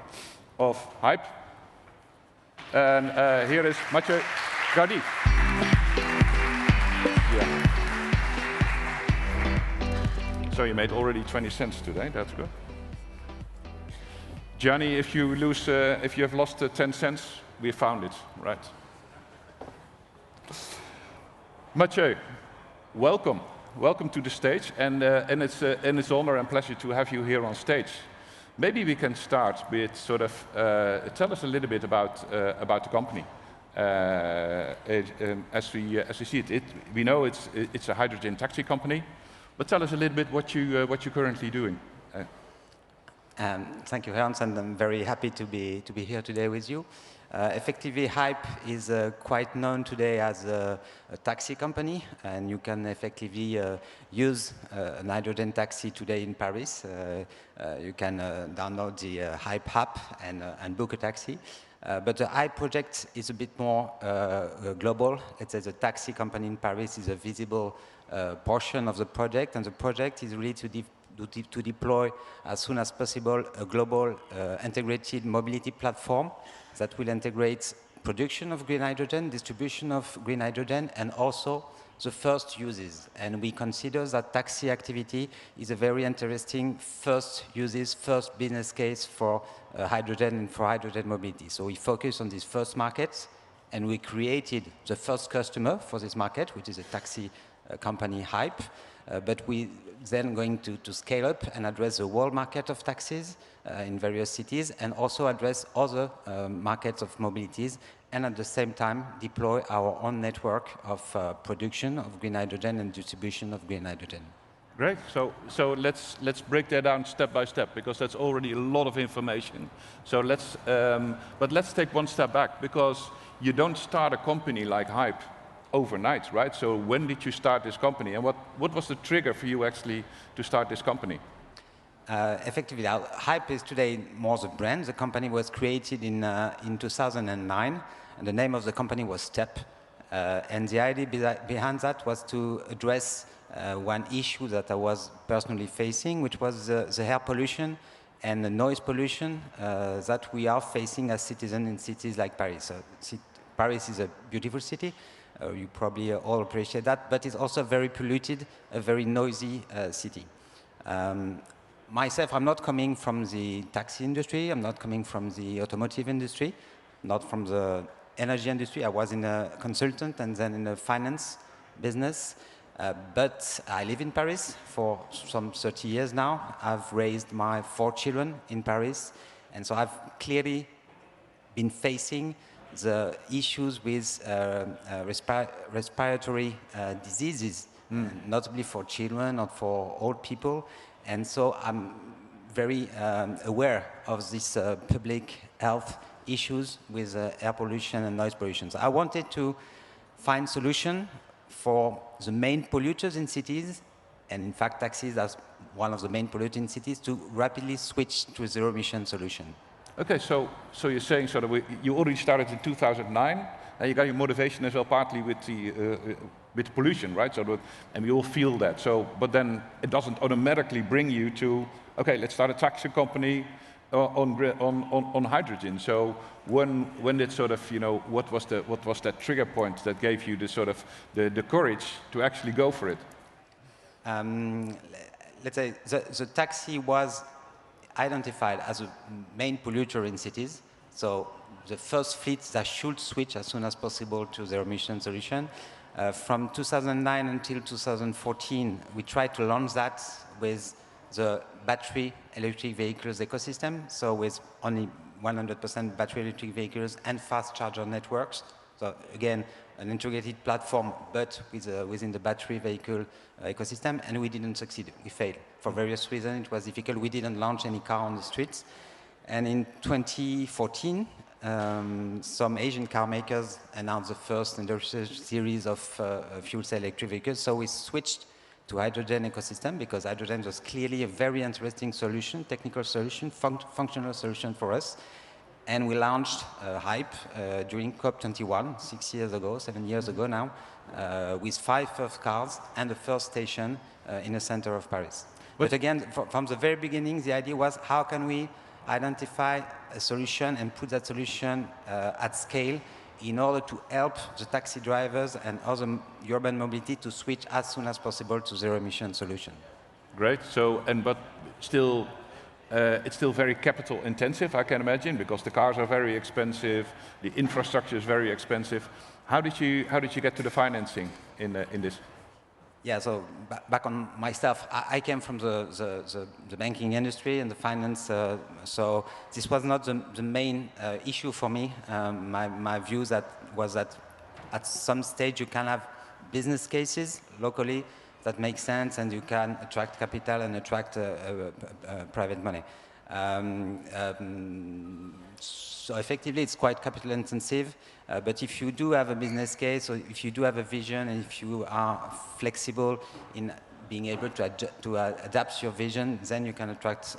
of Lhyfe. And here is Mathieu Gardies. Yeah. So you made already 20 cents today, that's good. Gianni, if you have lost 10 cents, we found it, right? Mathieu, welcome. Welcome to the stage, and it's an honor and pleasure to have you here on stage. Maybe we can start with sort of tell us a little bit about the company. As we see it, we know it's a hydrogen taxi company, but tell us a little bit what you're currently doing. Thank you, Ernst, and I'm very happy to be here today with you. Effectively, Lhyfe is quite known today as a taxi company, and you can effectively use a hydrogen taxi today in Paris. You can download the Lhyfe app and book a taxi. But the Lhyfe project is a bit more global. Let's say the taxi company in Paris is a visible portion of the project, and the project is really to deploy as soon as possible a global integrated mobility platform that will integrate production of green hydrogen, distribution of green hydrogen, and also the first uses. And we consider that taxi activity is a very interesting first uses, first business case for hydrogen and for hydrogen mobility. So we focus on these first markets, and we created the first customer for this market, which is a taxi company, Lhyfe. But we then going to scale up and address the world market of taxis in various cities, and also address other markets of mobilities, and at the same time deploy our own network of production of green hydrogen and distribution of green hydrogen. Great. So let's break that down step by step, because that's already a lot of information. So but let's take one step back, because you don't start a company like Lhyfe overnight, right? So when did you start this company, and what was the trigger for you actually to start this company? Effectively, Lhyfe is today more the brand. The company was created in 2009, and the name of the company was STEP. And the idea behind that was to address one issue that I was personally facing, which was the air pollution and the noise pollution that we are facing as citizens in cities like Paris. So, Paris is a beautiful city. You probably all appreciate that, but it's also very polluted, a very noisy city. Myself, I'm not coming from the taxi industry, I'm not coming from the automotive industry, not from the energy industry. I was in a consultant and then in a finance business, but I live in Paris for some 30 years now. I've raised my 4 children in Paris, and so I've clearly been facing the issues with respiratory diseases, notably for children or for old people. And so I'm very aware of these public health issues with air pollution and noise pollution. So I wanted to find solution for the main polluters in cities, and in fact taxis as one of the main polluters in cities, to rapidly switch to a zero-emission solution. Okay, so you're saying sort of you already started in 2009, and you got your motivation as well partly with the pollution, right? So and we all feel that. So, but then it doesn't automatically bring you to, okay, let's start a taxi company on hydrogen. So when did sort of, you know, what was that trigger point that gave you the sort of the courage to actually go for it? Let's say the taxi was identified as a main polluter in cities. So the first fleets that should switch as soon as possible to zero-emission solution. From 2009 until 2014, we tried to launch that with the battery electric vehicles ecosystem, so with only 100% battery electric vehicles and fast charger networks. So again, an integrated platform, but within the battery vehicle ecosystem, and we didn't succeed. We failed. For various reasons, it was difficult. We didn't launch any car on the streets. And in 2014, some Asian car makers announced the first industrial series of fuel cell electric vehicles. So we switched to hydrogen ecosystem because hydrogen was clearly a very interesting solution, technical solution, functional solution for us. And we launched Lhyfe during COP21, 7 years ago now, with 5 first cars and the first station in the center of Paris. But again, from the very beginning, the idea was how can we identify a solution and put that solution at scale in order to help the taxi drivers and other urban mobility to switch as soon as possible to zero-emission solution. Great. So, but still, it's still very capital intensive, I can imagine, because the cars are very expensive, the infrastructure is very expensive. How did you get to the financing in this? Yeah, so back on myself, I came from the banking industry and the finance, so this was not the main issue for me. My view was that at some stage you can have business cases locally that make sense and you can attract capital and attract private money. So effectively it's quite capital intensive, but if you do have a business case or if you do have a vision and if you are flexible in being able to adapt your vision, then you can attract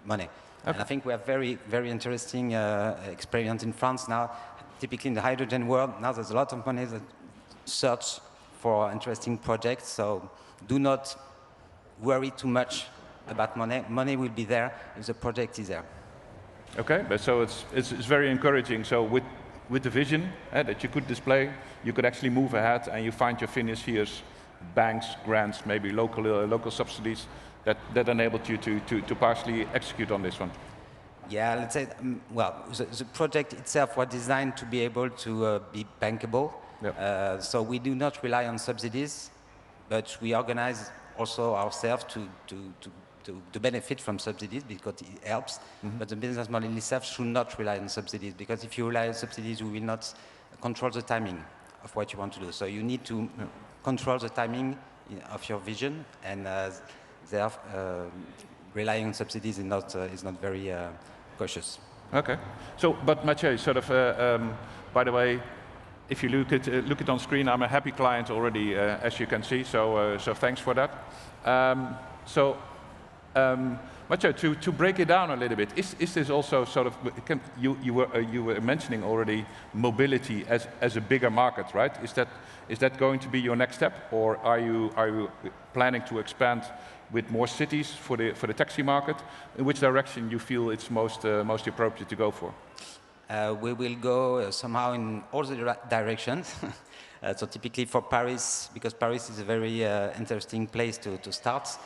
money. Okay. And I think we have very, very interesting experience in France now. Typically in the hydrogen world, now there's a lot of money that search for interesting projects, so do not worry too much about money. Money will be there if the project is there. Okay, but so it's very encouraging. So with the vision that you could display, you could actually move ahead and you find your financiers, banks, grants, maybe local subsidies that enabled you to partially execute on this one. Yeah, let's say, well, the project itself was designed to be able to be bankable. Yep. So we do not rely on subsidies, but we organize also ourselves to benefit from subsidies because it helps. Mm-hmm. But the business model itself should not rely on subsidies because if you rely on subsidies, you will not control the timing of what you want to do. So you need to control the timing of your vision, and relying on subsidies is not very cautious. Okay. So, but Mathieu, sort of, by the way, if you look it on screen, I'm a happy client already, as you can see. So, so thanks for that. Mathieu, to break it down a little bit, is this also sort of, you were mentioning already mobility as a bigger market, right? Is that going to be your next step, or are you planning to expand with more cities for the taxi market? In which direction you feel it's most appropriate to go for? We will go somehow in all the directions. So typically for Paris, because Paris is a very interesting place to start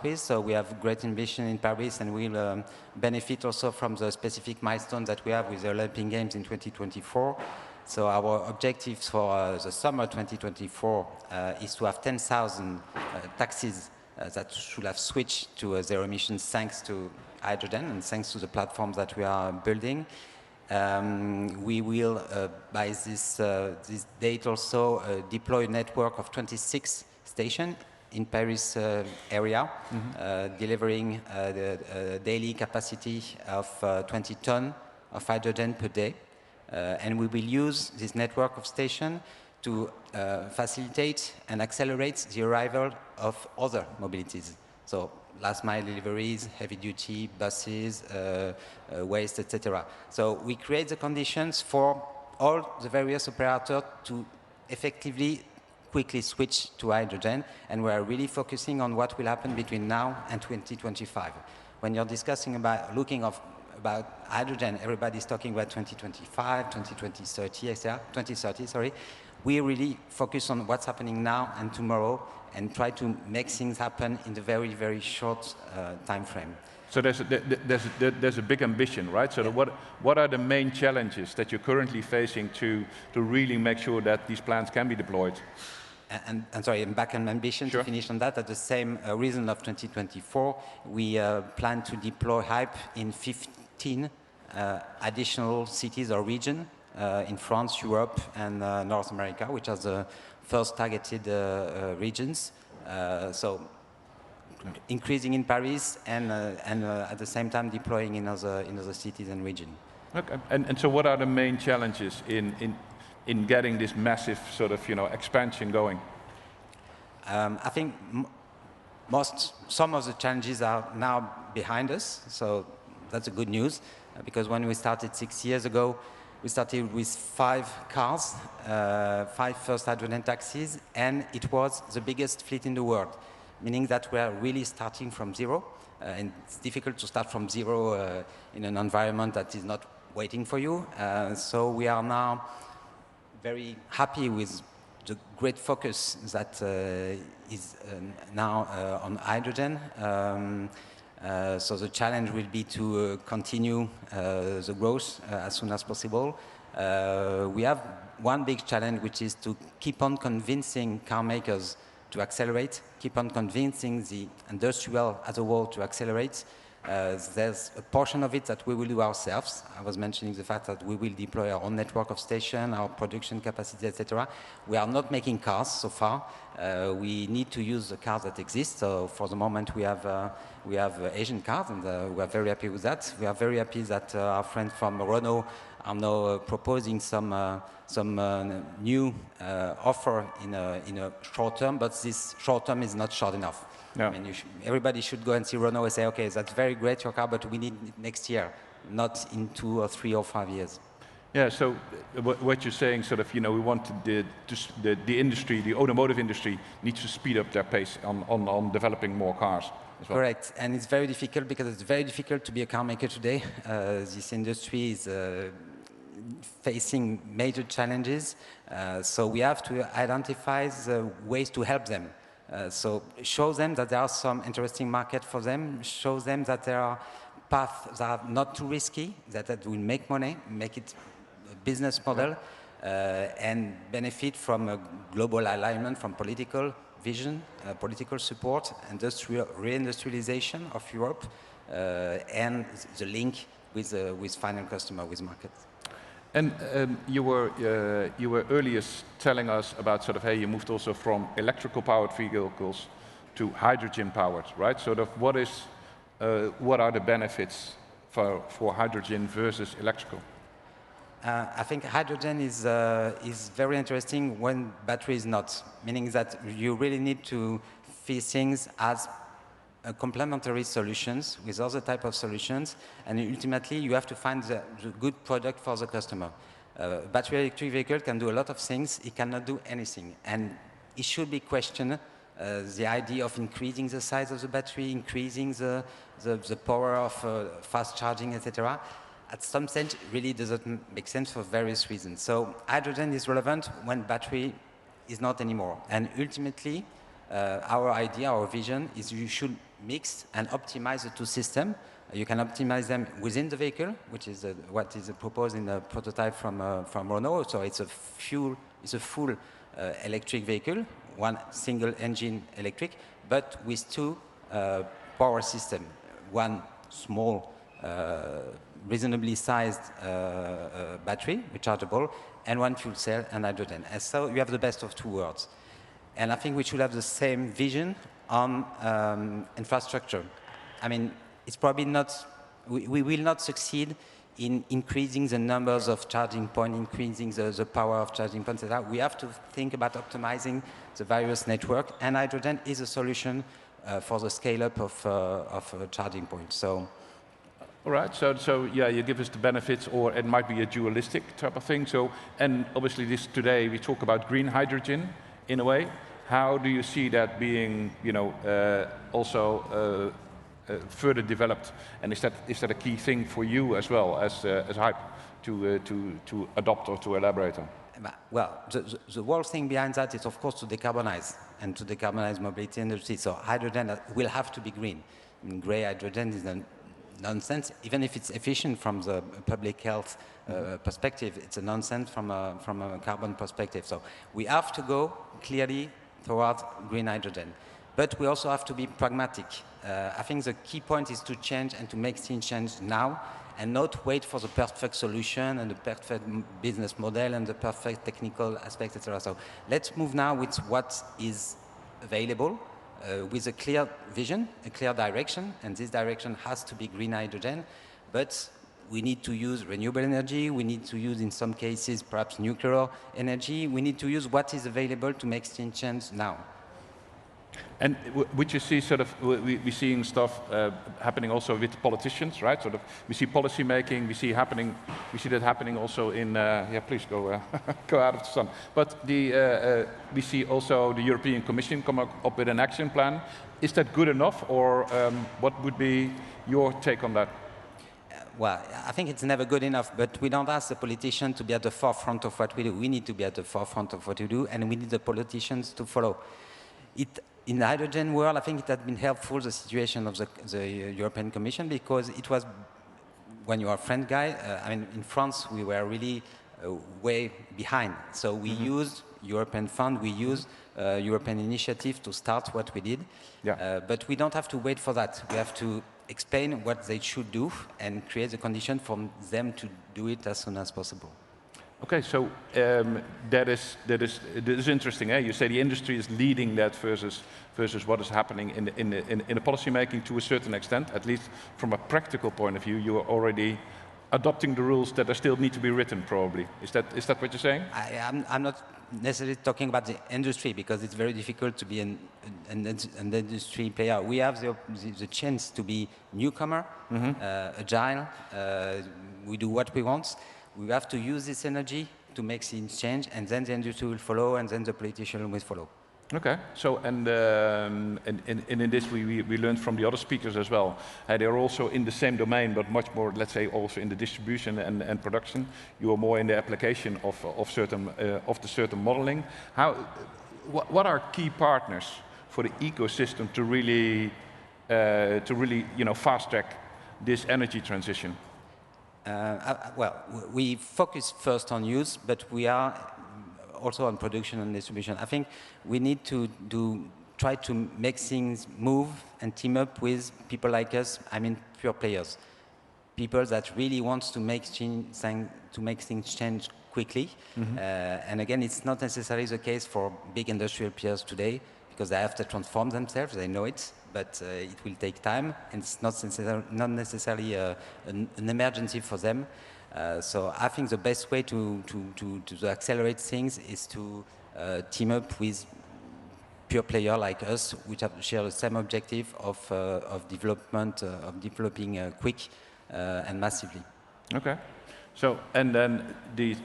with. So we have great ambition in Paris, and we'll benefit also from the specific milestones that we have with the Olympic Games in 2024. So our objectives for the summer 2024 is to have 10,000 taxis that should have switched to zero emissions thanks to hydrogen and thanks to the platforms that we are building. We will, by this date also, deploy a network of 26 stations in Paris area, delivering the daily capacity of 20 tons of hydrogen per day. And we will use this network of stations to facilitate and accelerate the arrival of other mobilities. So last mile deliveries, heavy duty, buses, waste, etc. So we create the conditions for all the various operators to effectively quickly switch to hydrogen, and we are really focusing on what will happen between now and 2025. When you're discussing about about hydrogen, everybody's talking about 2025, 2030, etc. 2030, sorry. We really focus on what's happening now and tomorrow, and try to make things happen in the very, very short time frame. So there's a big ambition, right? So what are the main challenges that you're currently facing to really make sure that these plans can be deployed? And sorry, I'm back on ambition to finish on that. At the same reason of 2024, we plan to deploy Hype in 15 additional cities or regions in France, Europe, and North America, which are the first targeted regions. So increasing in Paris and at the same time deploying in other cities and regions. Okay. And so what are the main challenges in getting this massive sort of expansion going? I think some of the challenges are now behind us, so that's a good news, because when we started 6 years ago, we started with 5 cars, 5 first hydrogen taxis, and it was the biggest fleet in the world, meaning that we are really starting from zero, and it's difficult to start from zero in an environment that is not waiting for you. So we are now very happy with the great focus that is now on hydrogen. So the challenge will be to continue the growth as soon as possible. We have one big challenge, which is to keep on convincing car makers to accelerate, keep on convincing the industrial as a whole to accelerate. There's a portion of it that we will do ourselves. I was mentioning the fact that we will deploy our own network of stations, our production capacity, etc. We are not making cars so far. We need to use the cars that exist. So for the moment, we have Asian cars, and we are very happy with that. We are very happy that our friends from Renault are now proposing some new offer in a short term, but this short term is not short enough. No. I mean, everybody should go and see Renault and say, okay, that's very great, your car, but we need it next year, not in 2 or 3 or 5 years. Yeah, so what you're saying, sort of, we want the industry, the automotive industry, needs to speed up their pace on developing more cars as well. Correct, and it's very difficult because it's very difficult to be a car maker today. This industry is facing major challenges, so we have to identify the ways to help them. So show them that there are some interesting markets for them, show them that there are paths that are not too risky, that will make money, make it a business model, and benefit from a global alignment, from political vision, political support, reindustrialization of Europe, and the link with final customer, with markets. And you were earlier telling us about sort of, hey, you moved also from electrical powered vehicles to hydrogen powered, right? Sort of what are the benefits for hydrogen versus electrical? I think hydrogen is very interesting when battery is not, meaning that you really need to see things as complementary solutions with other type of solutions, and ultimately you have to find the good product for the customer. Battery electric vehicle can do a lot of things, it cannot do anything, and it should be questioned, the idea of increasing the size of the battery, increasing the power of fast charging, etc. At some stage really doesn't make sense for various reasons. So hydrogen is relevant when battery is not anymore, and ultimately our idea, our vision is you should mix and optimize the two systems. You can optimize them within the vehicle, which is what is proposed in the prototype from Renault. So it's a full electric vehicle, one single engine electric, but with 2 power systems. One small, reasonably sized battery, rechargeable, and one fuel cell and hydrogen. And so you have the best of 2 worlds. And I think we should have the same vision on infrastructure. I mean, it's probably not, we will not succeed in increasing the numbers of charging points, increasing the power of charging points, etc. We have to think about optimizing the various network, and hydrogen is a solution for the scale-up of charging points. So. All right, so yeah, you give us the benefits, or it might be a dualistic type of thing. So, and obviously today we talk about green hydrogen in a way. How do you see that being, also further developed? And is that a key thing for you as well as Hype to adopt or to elaborate on? Well, the whole thing behind that is, of course, to decarbonize and to decarbonize mobility industry. So hydrogen will have to be green. I mean, gray hydrogen is nonsense. Even if it's efficient from the public health perspective, it's a nonsense from a carbon perspective. So we have to go clearly towards green hydrogen. But we also have to be pragmatic. I think the key point is to change and to make things change now, and not wait for the perfect solution and the perfect business model and the perfect technical aspects, etc. So let's move now with what is available, with a clear vision, a clear direction, and this direction has to be green hydrogen, but we need to use renewable energy, we need to use, in some cases, perhaps nuclear energy, we need to use what is available to make things change now. And would you see sort of, we're seeing stuff happening also with politicians, right? Sort of, we see policy making, we see that happening also in, yeah, please go, go out of the sun. But we see also the European Commission come up with an action plan. Is that good enough, or what would be your take on that? Well, I think it's never good enough, but we don't ask the politicians to be at the forefront of what we do. We need to be at the forefront of what we do, and we need the politicians to follow. In the hydrogen world, I think it has been helpful, the situation of the European Commission, because it was, when you are a friend guy, I mean, in France, we were really way behind. So we used European fund, we used European initiative to start what we did. Yeah. But we don't have to wait for that. We have to explain what they should do and create the condition for them to do it as soon as possible. Okay, so that is interesting. Eh? You say the industry is leading that versus what is happening in the policy making to a certain extent. At least from a practical point of view, you are already adopting the rules that still need to be written. Probably is that what you're saying? I'm not necessarily talking about the industry, because it's very difficult to be an industry player. We have the chance to be newcomer, agile. We do what we want. We have to use this energy to make things change, and then the industry will follow, and then the politician will follow. Okay, so and in this we learned from the other speakers as well. They're also in the same domain, but much more, let's say, also in the distribution and production. You are more in the application of certain modeling. What are key partners for the ecosystem to really fast track this energy transition? Well, we focus first on use, but we are also on production and distribution. I think we need to try to make things move and team up with people like us, I mean pure players. People that really want to make things change quickly. And again, it's not necessarily the case for big industrial peers today, because they have to transform themselves, they know it, but it will take time, and it's not necessarily an emergency for them. So I think the best way to accelerate things is to team up with pure players like us, which share the same objective of developing quick and massively. Okay. So and then this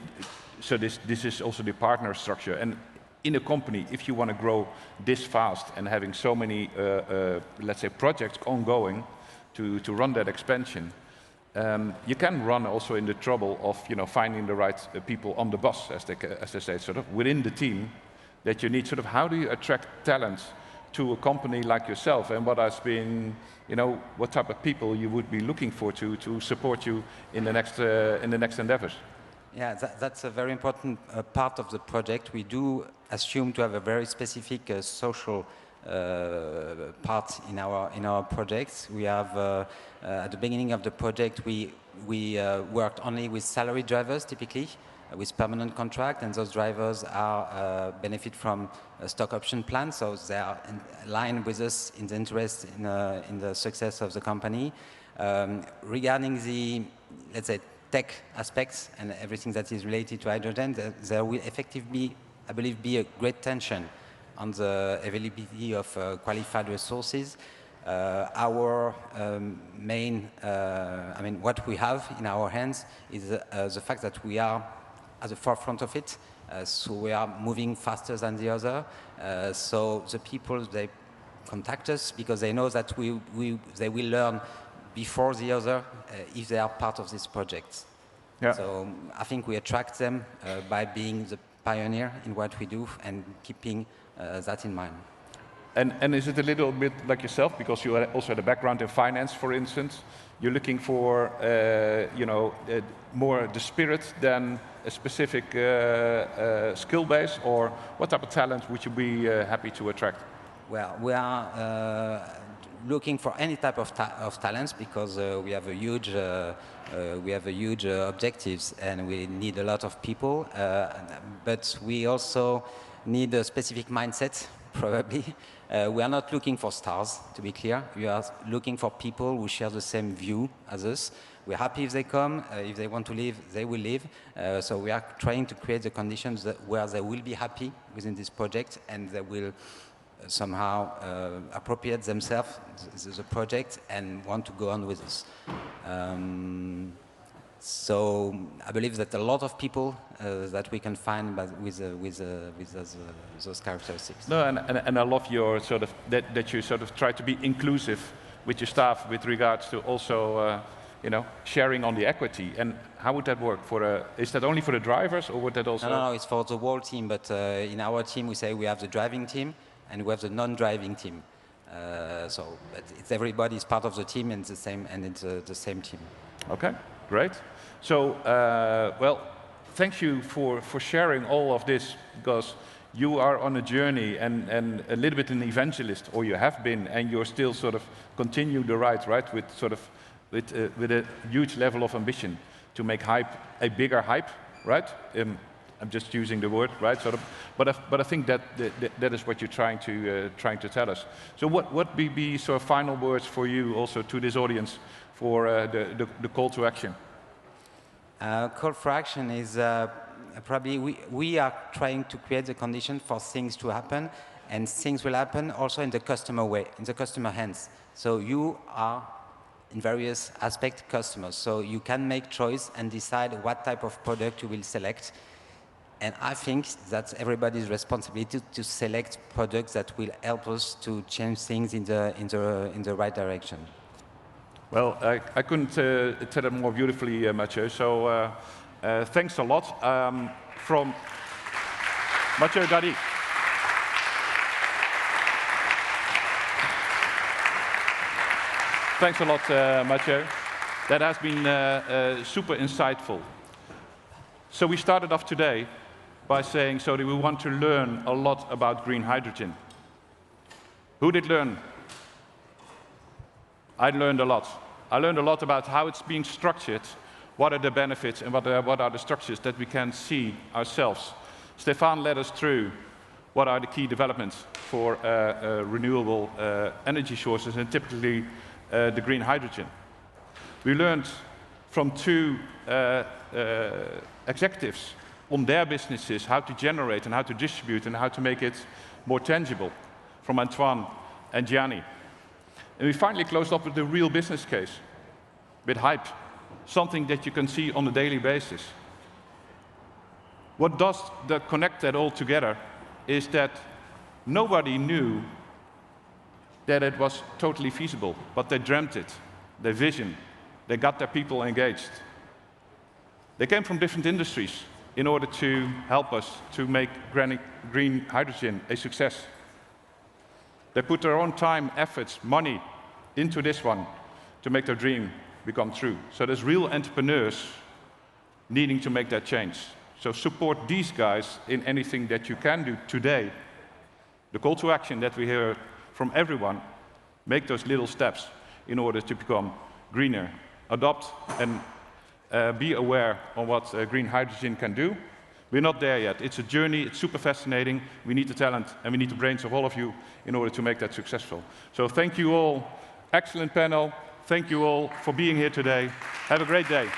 is also the partner structure. And in a company, if you want to grow this fast and having so many, let's say, projects ongoing to run that expansion, you can run also in the trouble of finding the right people on the bus, as they say, sort of within the team that you need. Sort of, how do you attract talent to a company like yourself, and what has been, what type of people you would be looking for to support you in the next endeavors? Yeah, that's a very important part of the project. We do assume to have a very specific social part in our projects. We have at the beginning of the project we worked only with salary drivers, typically with permanent contract, and those drivers are benefit from a stock option plan, so they are in line with us in the interest in the success of the company. Regarding the, let's say, tech aspects and everything that is related to hydrogen, there will effectively, I believe, be a great tension on the availability of qualified resources. Our main, what we have in our hands is the fact that we are at the forefront of it, so we are moving faster than the other. So the people, they contact us because they know that they will learn before the other if they are part of this project. Yeah. So I think we attract them by being the pioneer in what we do and keeping that in mind. And is it a little bit like yourself, because you also had a background in finance, for instance? You're looking for, more the spirit than a specific skill base, or what type of talent would you be happy to attract? Well, we are looking for any type of talents because we have a huge objectives and we need a lot of people, but we also need a specific mindset. Probably. We are not looking for stars, to be clear. We are looking for people who share the same view as us. We're happy if they come. If they want to leave, they will leave. So we are trying to create the conditions where they will be happy within this project and they will somehow appropriate themselves the project and want to go on with us. So I believe that a lot of people that we can find with those characteristics. No, and I love your sort of that you sort of try to be inclusive with your staff with regards to also sharing on the equity. And how would that work? Is that only for the drivers, or would that also? No, it's for the whole team. But in our team, we say we have the driving team and we have the non-driving team. So it's everybody is part of the team and it's the same team. Okay, great. So, well, thank you for sharing all of this, because you are on a journey and a little bit an evangelist, or you have been, and you're still sort of continue the ride, right, with a huge level of ambition to make hype a bigger hype, right? I'm just using the word, right? Sort of, but I think that is what you're trying to tell us. So what would be sort of final words for you also to this audience for the call to action? Call for action is probably we are trying to create the condition for things to happen, and things will happen also in the customer way, in the customer hands. So you are in various aspects customers, so you can make choice and decide what type of product you will select. And I think that's everybody's responsibility to select products that will help us to change things in the right direction. Well, I couldn't tell it more beautifully, Mathieu. So thanks a lot from Mathieu Gardies. Thanks a lot, Mathieu. That has been super insightful. So we started off today by saying, so that we want to learn a lot about green hydrogen. Who did learn? I learned a lot. I learned a lot about how it's being structured, what are the benefits, and what are the structures that we can see ourselves. Stefan led us through what are the key developments for renewable energy sources, and typically the green hydrogen. We learned from two executives on their businesses how to generate and how to distribute and how to make it more tangible, from Antoine and Gianni. And we finally closed up with the real business case, with hype, something that you can see on a daily basis. What does connect that all together is that nobody knew that it was totally feasible, but they dreamt it, they visioned, they got their people engaged. They came from different industries in order to help us to make green hydrogen a success. They put their own time, efforts, money into this one to make their dream become true. So there's real entrepreneurs needing to make that change. So support these guys in anything that you can do today. The call to action that we hear from everyone, make those little steps in order to become greener. Adopt and be aware of what green hydrogen can do. We're not there yet. It's a journey. It's super fascinating. We need the talent and we need the brains of all of you in order to make that successful. So thank you all. Excellent panel. Thank you all for being here today. Have a great day.